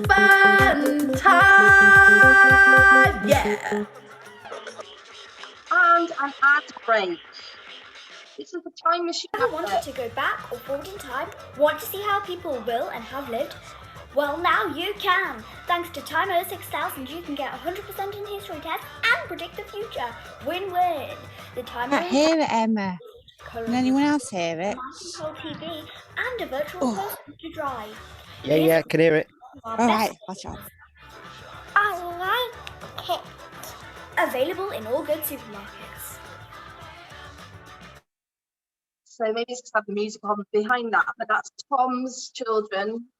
Funtime, yeah.
And an ad break. This is the time machine.
Ever wanted to go back or forward in time? Want to see how people will and have lived? Well, now you can. Thanks to Timer 6000, you can get 100% in history tests and predict the future. Win-win. The Timer.
I hear it, Emma. Can anyone else hear it?
Control TV and a virtual person to drive.
Yeah, I can hear it.
All right, watch out.
I like it. Available in all good supermarkets.
So maybe it's just have the music on behind that, but that's Tom's Children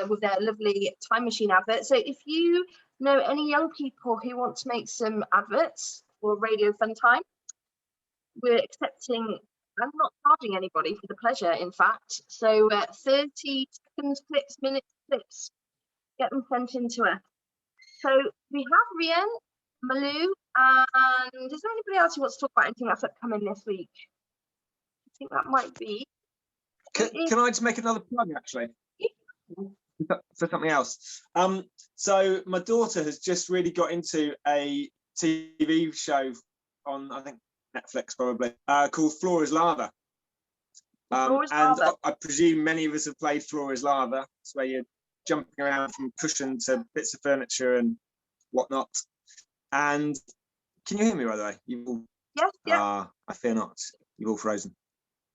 with their lovely time machine advert. So if you know any young people who want to make some adverts for Radio Funtime, we're accepting and not charging anybody for the pleasure, in fact. So 30 seconds clips, minutes clips, get them sent into us. So we have Rian, Malou, and is there anybody else who wants to talk about anything that's upcoming this week? I think that might be.
Can I just make another plug, actually? For something else. So my daughter has just really got into a TV show on, I think, Netflix probably, called Floor is Lava. I presume many of us have played Floor is Lava. It's where you're jumping around from cushion to bits of furniture and whatnot. And can you hear me, by the way?
Yes, yeah.
I fear not. You've all frozen.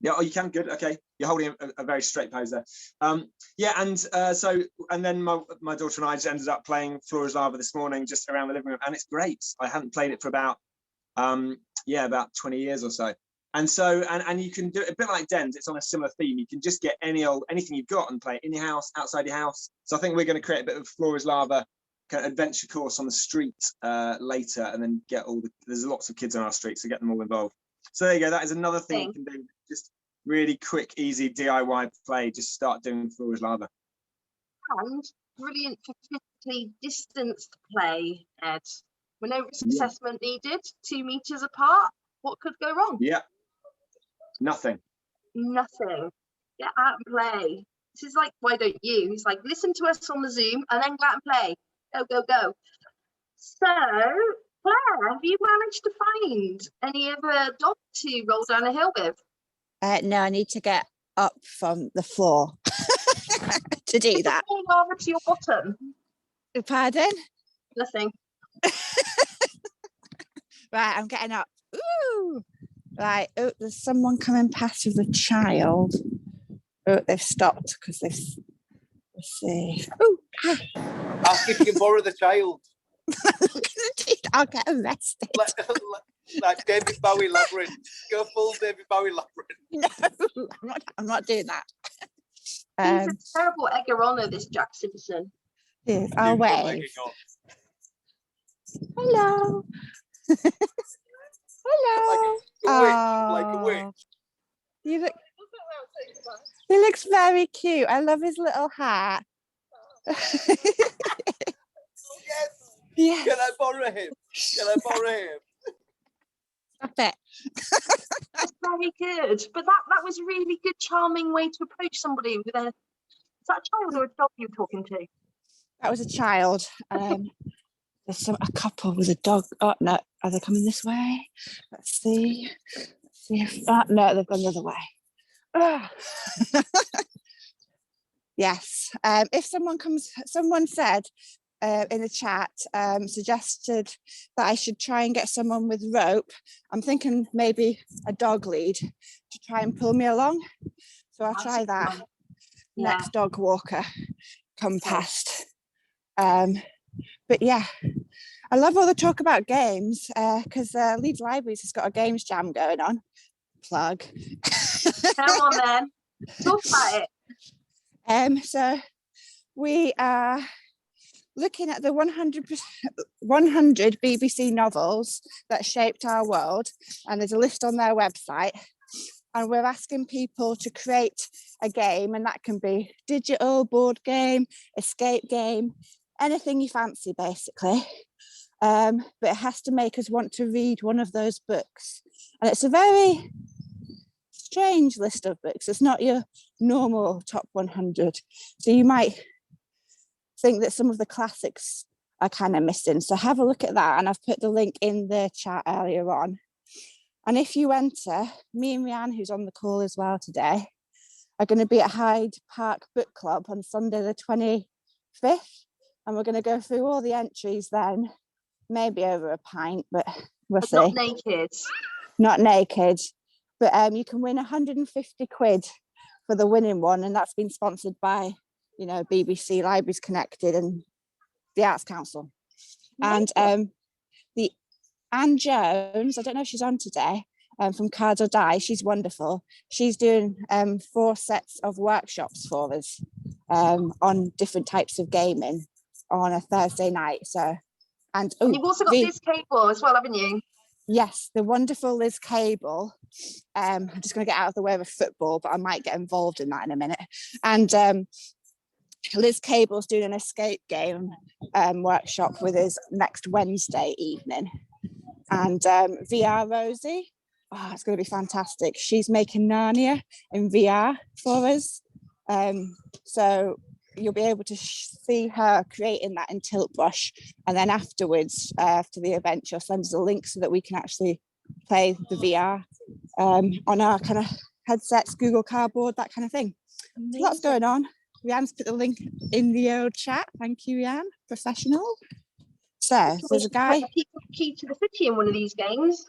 Yeah, you can. Good. Okay, you're holding a very straight pose there. And then my daughter and I just ended up playing Floor is Lava this morning, just around the living room, and it's great. I hadn't played it for about 20 years or so. And so, and you can do it a bit like Dens. It's on a similar theme. You can just get anything you've got and play it in your house, outside your house. So I think we're going to create a bit of Floor is Lava kind of adventure course on the street later, and then there's lots of kids on our street, so get them all involved. So there you go. That is another thing you can do. Just really quick, easy DIY play. Just start doing Floor is Lava.
And brilliant for physically distanced play, Ed. With no risk assessment needed, 2 meters apart. What could go wrong?
Yeah. Nothing. Get out and play. This is like, why don't you? He's like, listen to us on the Zoom and then go out and play. Go. So
Claire, have you managed to find any other dog to roll down a hill with?
No, I need to get up from the floor to do that.
Fall over to your bottom.
Pardon?
Nothing.
Right, I'm getting up. Ooh. Right, oh, there's someone coming past with a child. Oh, they've stopped because they've. Let's see. Oh,
Ask if you can borrow the child.
I'll get arrested.
Like David Bowie Labyrinth. Go full David Bowie Labyrinth.
No, I'm not doing that.
He's a terrible egger on this Jack Simpson.
Yes, I'll wave. Hello. Hello.
Like a witch.
He looks very cute. I love his little hat.
Yes. Can I borrow him?
Stop it.
That's very good. But that was a really good, charming way to approach somebody with a. Is that a child or a dog you were talking to?
That was a child. There's a couple with a dog. Oh no, are they coming this way? Let's see. If no, they've gone the other way. Yes. If someone said in the chat, suggested that I should try and get someone with rope. I'm thinking maybe a dog lead to try and pull me along. So I'll try that next dog walker come past. But yeah, I love all the talk about games because Leeds Libraries has got a games jam going on. Plug.
Come on then, talk about it.
So we are looking at the 100 BBC novels that shaped our world, and there's a list on their website, and we're asking people to create a game, and that can be digital, board game, escape game, anything you fancy basically, but it has to make us want to read one of those books. And it's a very strange list of books. It's not your normal top 100, so you might think that some of the classics are kind of missing. So have a look at that, and I've put the link in the chat earlier on. And if you enter, me and Rhiannon, who's on the call as well today, are going to be at Hyde Park Book Club on Sunday the 25th, and we're going to go through all the entries then, maybe over a pint, but we'll see.
Not naked.
Not naked, but you can win 150 quid for the winning one, and that's been sponsored by, you know, BBC Libraries Connected and the Arts Council. And the Anne Jones, I don't know if she's on today, from Cards or Die, she's wonderful. She's doing 4 sets of workshops for us on different types of gaming on a Thursday night. So, and
you've also got Liz Cable as well, haven't you?
Yes, the wonderful Liz Cable. I'm just going to get out of the way of a football, but I might get involved in that in a minute. And Liz Cable's doing an escape game workshop with us next Wednesday evening. And VR Rosie, oh, it's going to be fantastic. She's making Narnia in VR for us. So you'll be able to see her creating that in Tiltbrush. And then afterwards, after the event, she'll send us a link so that we can actually play the VR on our kind of headsets, Google Cardboard, that kind of thing. Lots going on. Rhiann's put the link in the old chat. Thank you, Rhiann, professional. So there's a guy.
Key to the city in one of these games.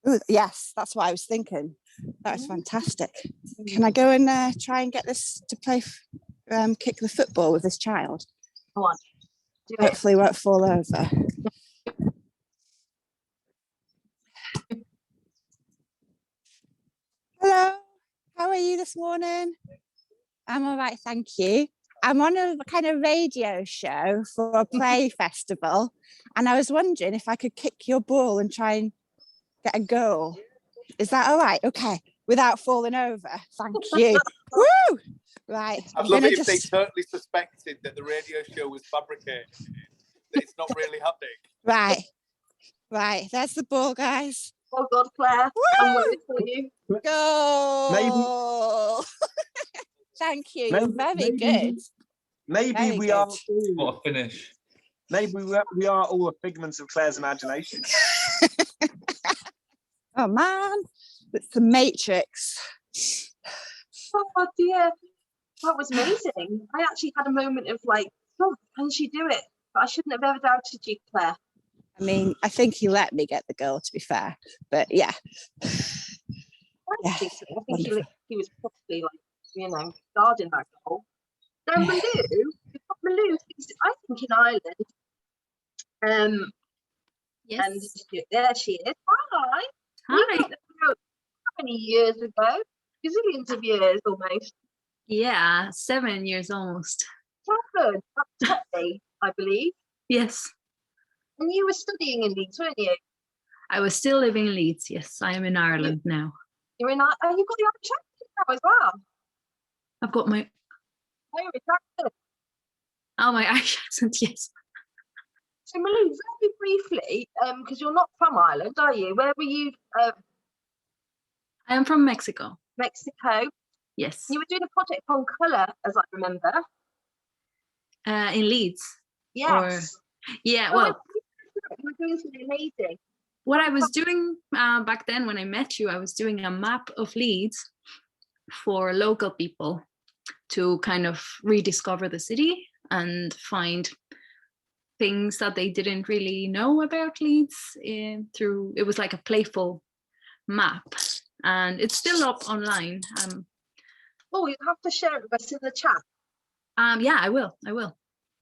Ooh, yes, that's what I was thinking. That was fantastic. Can I go and try and get this to play, kick the football with this child?
Go on.
Hopefully it won't fall over. Hello, how are you this morning? I'm all right, thank you. I'm on a kind of radio show for a play festival, and I was wondering if I could kick your ball and try and get a goal. Is that all right? Okay, without falling over. Thank you. Woo! Right.
I'd love it if they totally suspected that the radio show was fabricated. That it's not really happening.
Right. There's the ball, guys.
Oh God, Claire, I'm waiting for you.
Goal! Thank you. You're very good.
Maybe we are.
What a finish.
Maybe we are all a figment of Claire's imagination.
Oh man, it's the Matrix.
Oh dear, that was amazing. I actually had a moment of like, oh, can she do it? But I shouldn't have ever doubted you, Claire.
I mean, I think he let me get the girl, to be fair, but yeah.
I think he was probably like, you know, guarding that goal. Now Malou, we've got Malou, who's, I think, in Ireland.
Yes.
And there she is. Hi.
Hi.
How many years ago? Gazillions of years almost.
Yeah, 7 years almost.
7, that's Tetley, I believe.
Yes.
And you were studying in Leeds, weren't you?
I was still living in Leeds. Yes, I am in Ireland now.
You're in, oh, you've got the Irish accent now as well.
I've got my
Irish accent.
Oh, my Irish accent, yes.
So Malou, very briefly, because you're not from Ireland, are you? Where were you?
I am from Mexico.
Mexico.
Yes.
You were doing a project on colour, as I remember.
In Leeds.
Yes.
Yeah,
Oh,
well,
you were doing something amazing.
what I was doing back then when I met you, I was doing a map of Leeds for local people to kind of rediscover the city and find things that they didn't really know about Leeds through, it was like a playful map, and it's still up online.
Oh, you have to share it with us in the chat.
Yeah, I will.
Yeah,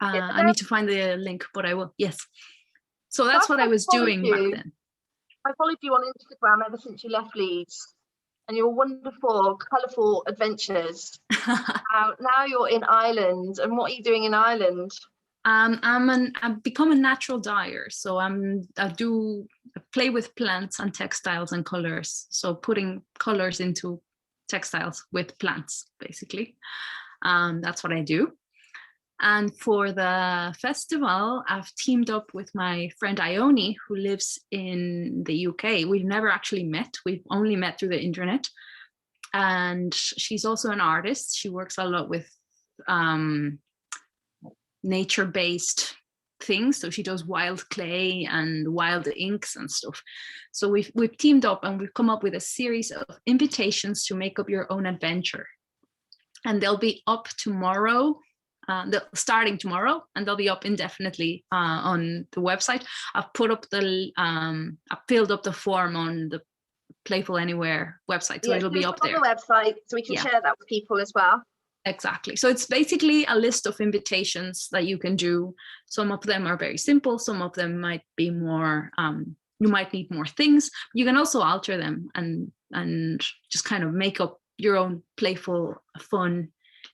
I need to find the link, but I will. Yes. So that's what I was doing back then.
I followed you on Instagram ever since you left Leeds, and your wonderful, colourful adventures. Now you're in Ireland, and what are you doing in Ireland?
I've become a natural dyer, so I play with plants and textiles and colors. So putting colors into textiles with plants, basically. That's what I do. And for the festival, I've teamed up with my friend Ione, who lives in the UK. We've never actually met. We've only met through the internet. And she's also an artist. She works a lot with nature-based things. So she does wild clay and wild inks and stuff. So we've teamed up and we've come up with a series of invitations to make up your own adventure. And they'll be up tomorrow. Starting tomorrow, and they'll be up indefinitely on the website. I've put up I filled up the form on the Playful Anywhere website, so it'll be up there
on the website, so we can share that with people as well.
Exactly. So it's basically a list of invitations that you can do. Some of them are very simple. Some of them might be more. You might need more things. You can also alter them and just kind of make up your own playful, fun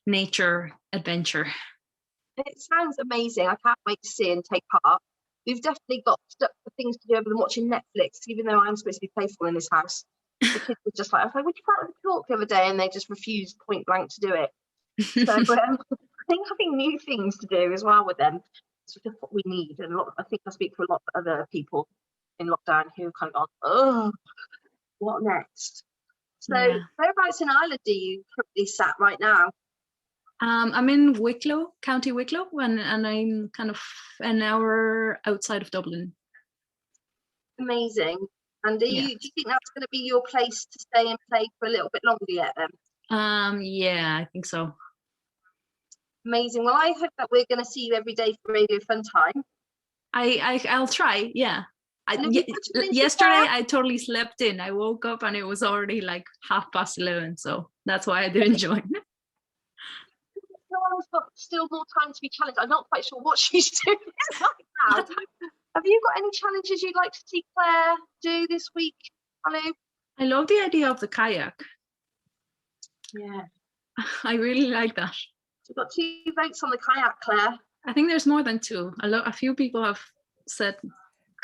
nature adventure.
It sounds amazing. I can't wait to see and take part. We've definitely got things to do other than watching Netflix, even though I'm supposed to be playful in this house. The kids were just like, I was like, would you come to talk the other day? And they just refused point blank to do it. So I think having new things to do as well with them is just what we need. And I think I speak for a lot of other people in lockdown who have kind of gone, oh, what next? So whereabouts in Ireland are you currently sat right now?
I'm in Wicklow, County Wicklow, and I'm kind of an hour outside of Dublin.
Amazing. And do you think that's going to be your place to stay and play for a little bit longer yet then?
Yeah, I think so.
Amazing. Well, I hope that we're going to see you every day for Radio Funtime.
I'll try, yeah. Yesterday I totally slept in. I woke up and it was already like 11:30, so that's why I didn't join.
Everyone's got still more time to be challenged. I'm not quite sure what she's doing right now. Have you got any challenges you'd like to see Claire do this week, Hello?
I love the idea of the kayak.
Yeah.
I really like that.
We've got 2 votes on the kayak, Claire.
I think there's more than 2. A few people have said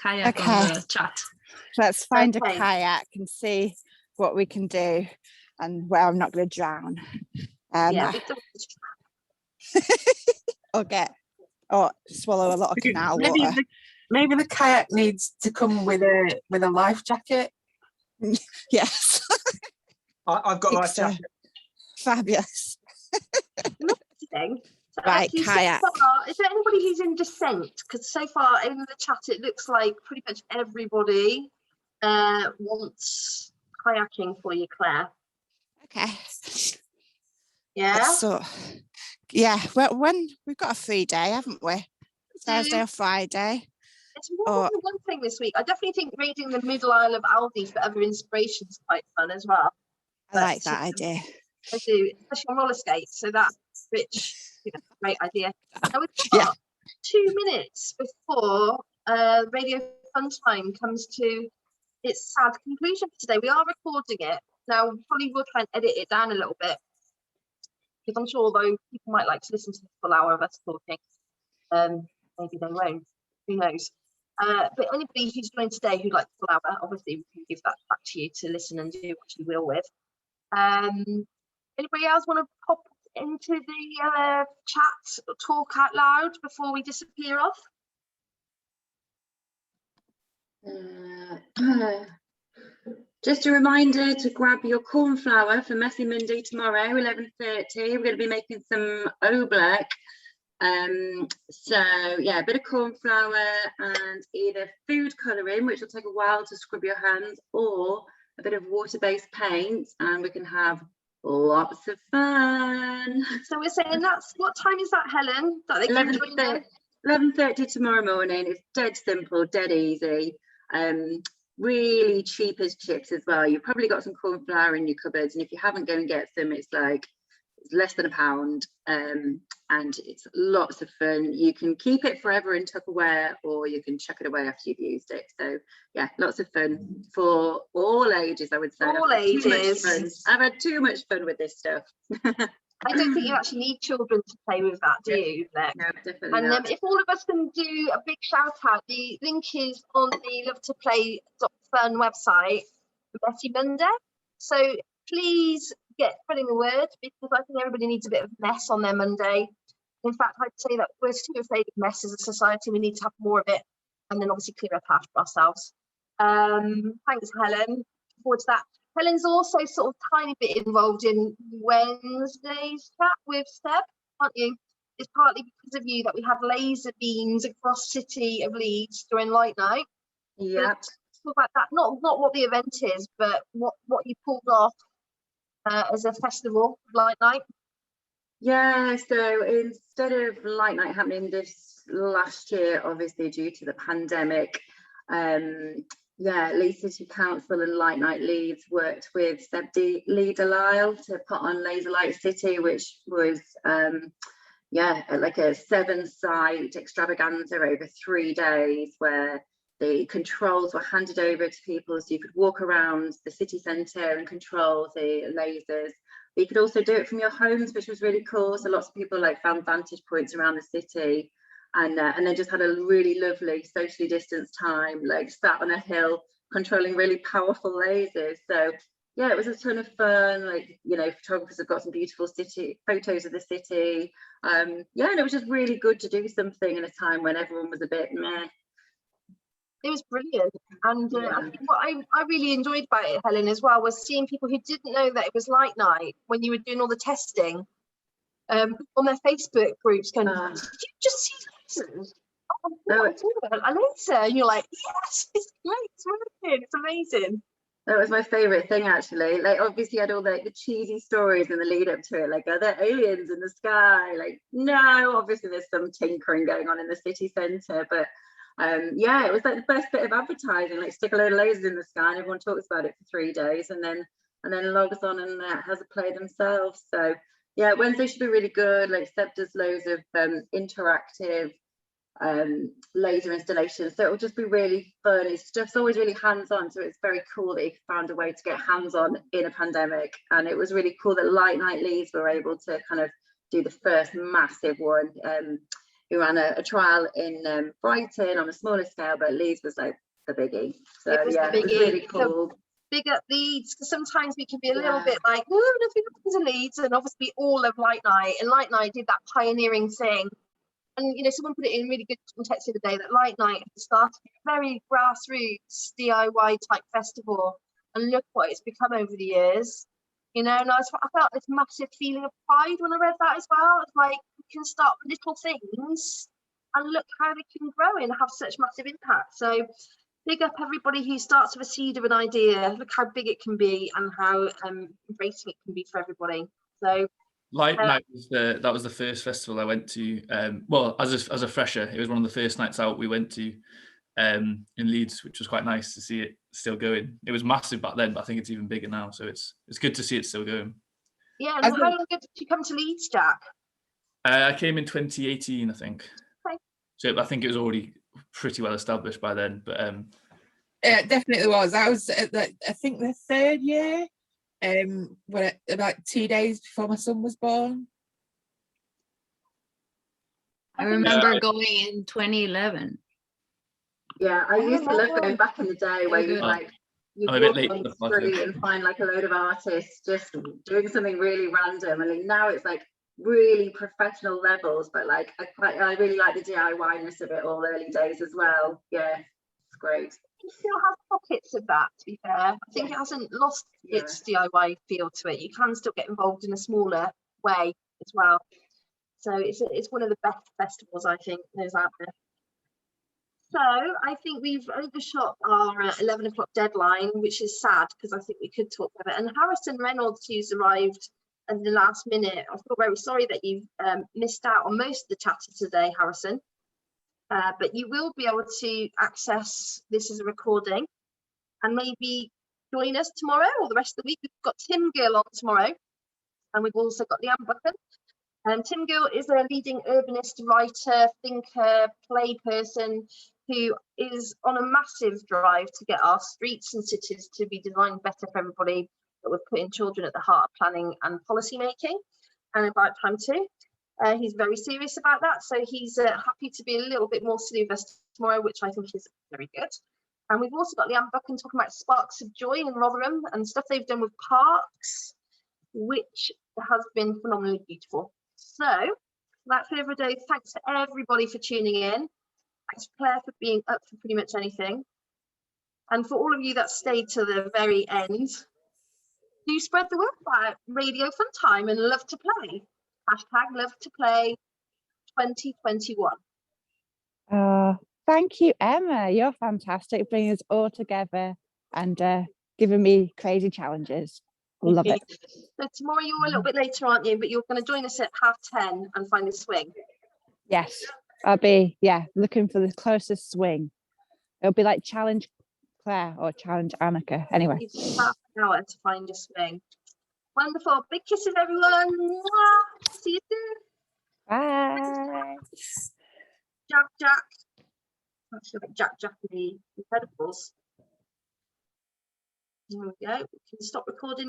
kayak on the chat.
Let's find a kayak and see what we can do and where I'm not going to drown. Or swallow a lot of canal water.
Maybe the kayak needs to come with a life jacket.
Yes.
I've got a life jacket.
Fabulous.
Amazing. So
Right,
actually,
kayak.
so far, is there anybody who's in dissent? Because so far in the chat, it looks like pretty much everybody wants kayaking for you, Claire.
Okay.
Yeah.
So, yeah, well, when we've got a free day, haven't we? Thursday or Friday.
It's more than one thing this week. I definitely think reading the Middle Isle of Aldi for other inspiration is quite fun as well.
I like that idea.
I do, especially on roller skates. So that's great idea. Now we've got 2 minutes before Radio Funtime comes to its sad conclusion for today. We are recording it. Now, probably we'll try and edit it down a little bit, because I'm sure, though, people might like to listen to the full hour of us talking. Maybe they won't. Who knows? But anybody who's joined today who'd like the full hour, obviously we can give that back to you to listen and do what you will with. Anybody else want to pop into the chat or talk out loud before we disappear off?
Just a reminder to grab your corn flour for Messy Monday tomorrow, 11:30. We're going to be making some oblak. So yeah, a bit of corn flour and either food colouring, which will take a while to scrub your hands, or a bit of water-based paint, and we can have lots of fun.
So we're saying that's, what time is that, Helen? That they can join them?
11:30 tomorrow morning. It's dead simple, dead easy. Really cheap as chips as well. You've probably got some corn flour in your cupboards, and if you haven't, go and get some. It's less than £1, and it's lots of fun. You can keep it forever in Tupperware, or you can chuck it away after you've used it. So yeah, lots of fun for all ages, I would say.
All ages.
I've had too much fun with this stuff.
I don't think you actually need children to play with that, do you, Lex?
No, definitely
and
not.
If all of us can do a big shout out, the link is on the love2play.fun website for Messy Monday. So please get spreading the word, because I think everybody needs a bit of mess on their Monday. In fact, I'd say that we're too afraid of mess as a society. We need to have more of it, and then obviously clear up after ourselves. Thanks, Helen. Look forward to that. Helen's also sort of tiny bit involved in Wednesday's chat with Seb, aren't you? It's partly because of you that we have laser beams across City of Leeds during Light Night.
Yeah.
Talk about that. Not what the event is, but what you pulled off as a festival, Light Night.
Yeah, so instead of Light Night happening this last year, obviously due to the pandemic, Leeds City Council and Light Night Leeds worked with Seb Lee Delisle to put on Laser Light City, which was like a 7-site extravaganza over 3 days, where the controls were handed over to people, so you could walk around the city centre and control the lasers. But you could also do it from your homes, which was really cool. So lots of people found vantage points around the city, and then just had a really lovely socially distanced time, sat on a hill controlling really powerful lasers. So yeah, it was a ton of fun. Photographers have got some beautiful city photos of the city. And it was just really good to do something in a time when everyone was a bit meh.
It was brilliant, and I think what I really enjoyed about it, Helen, as well, was seeing people who didn't know that it was Light Night when you were doing all the testing on their Facebook groups going, did you just see lasers? Oh, a laser, and you're like, yes, it's great, it's working, it's amazing.
That was my favourite thing, actually. Obviously, I had all the cheesy stories in the lead up to it, are there aliens in the sky? No, obviously there's some tinkering going on in the city centre, but it was the best bit of advertising. Stick a load of lasers in the sky and everyone talks about it for 3 days, and then logs on and has a play themselves. So yeah, Wednesday should be really good. Seb does loads of interactive laser installations, so it'll just be really fun. His stuff's always really hands-on, so it's very cool that he found a way to get hands-on in a pandemic. And it was really cool that Light Night Leeds were able to kind of do the first massive one. We ran a trial in Brighton on a smaller scale, but Leeds was the biggie. So it was really cool.
So big up Leeds, because sometimes we can be a little bit nothing happens in Leeds, and obviously all of Light Night, and Light Night did that pioneering thing. And someone put it in really good context the other day that Light Night started a very grassroots DIY type festival, and look what it's become over the years. And I felt this massive feeling of pride when I read that as well. It's can start with little things and look how they can grow and have such massive impact. So big up everybody who starts with a seed of an idea. Look how big it can be and how embracing it can be for everybody. So
Light Night that was the first festival I went to. Well, as a fresher, it was one of the first nights out we went to in Leeds, which was quite nice to see it still going. It was massive back then, but I think it's even bigger now. So it's good to see it still going.
Yeah, and how long ago did you come to Leeds, Jack?
I came in 2018, I think.
Okay.
So I think it was already pretty well established by then. But
it definitely was. I was at I think the third year, about 2 days before my son was born.
I remember going in 2011.
Yeah, I used to love going back in the day where you'd like you'd walk on the street and find like a load of artists just doing something really random, and now it's like really professional levels. But like I really like the DIY-ness of it all early days as well. Yeah, it's great.
It still has pockets of that, to be fair. I think it hasn't lost its DIY feel to it. You can still get involved in a smaller way as well. So it's one of the best festivals, I think, there's out there. So I think we've overshot our 11 o'clock deadline, which is sad because I think we could talk about it. And Harrison Reynolds, who's arrived at the last minute, I feel very sorry that you've missed out on most of the chatter today, Harrison. But you will be able to access this as a recording and maybe join us tomorrow or the rest of the week. We've got Tim Gill on tomorrow, and we've also got Leanne Buchan. Tim Gill is a leading urbanist, writer, thinker, play person who is on a massive drive to get our streets and cities to be designed better for everybody, that we're putting children at the heart of planning and policy making, and about time too. He's very serious about that, so he's happy to be a little bit more silly with us tomorrow, which I think is very good. And we've also got Leanne Buchan talking about Sparks of Joy in Rotherham and stuff they've done with parks, which has been phenomenally beautiful. So without further ado, thanks to everybody for tuning in. Thanks Claire for being up for pretty much anything. And for all of you that stayed to the very end, do spread the word about Radio Funtime and Love to Play. Hashtag Love to Play 2021.
Thank you, Emma. You're fantastic, bringing us all together and giving me crazy challenges. Love it.
So tomorrow you're a little bit later, aren't you? But you're going to join us at 10:30 and find a swing.
Yes, I'll be looking for the closest swing. It'll be like Challenge Claire or Challenge Annika. Anyway,
it's half an hour to find a swing. Wonderful. Big kisses, everyone. Mwah. See you soon.
bye.
Jack. Actually, like Jack and the Incredibles. There we go. We can stop recording.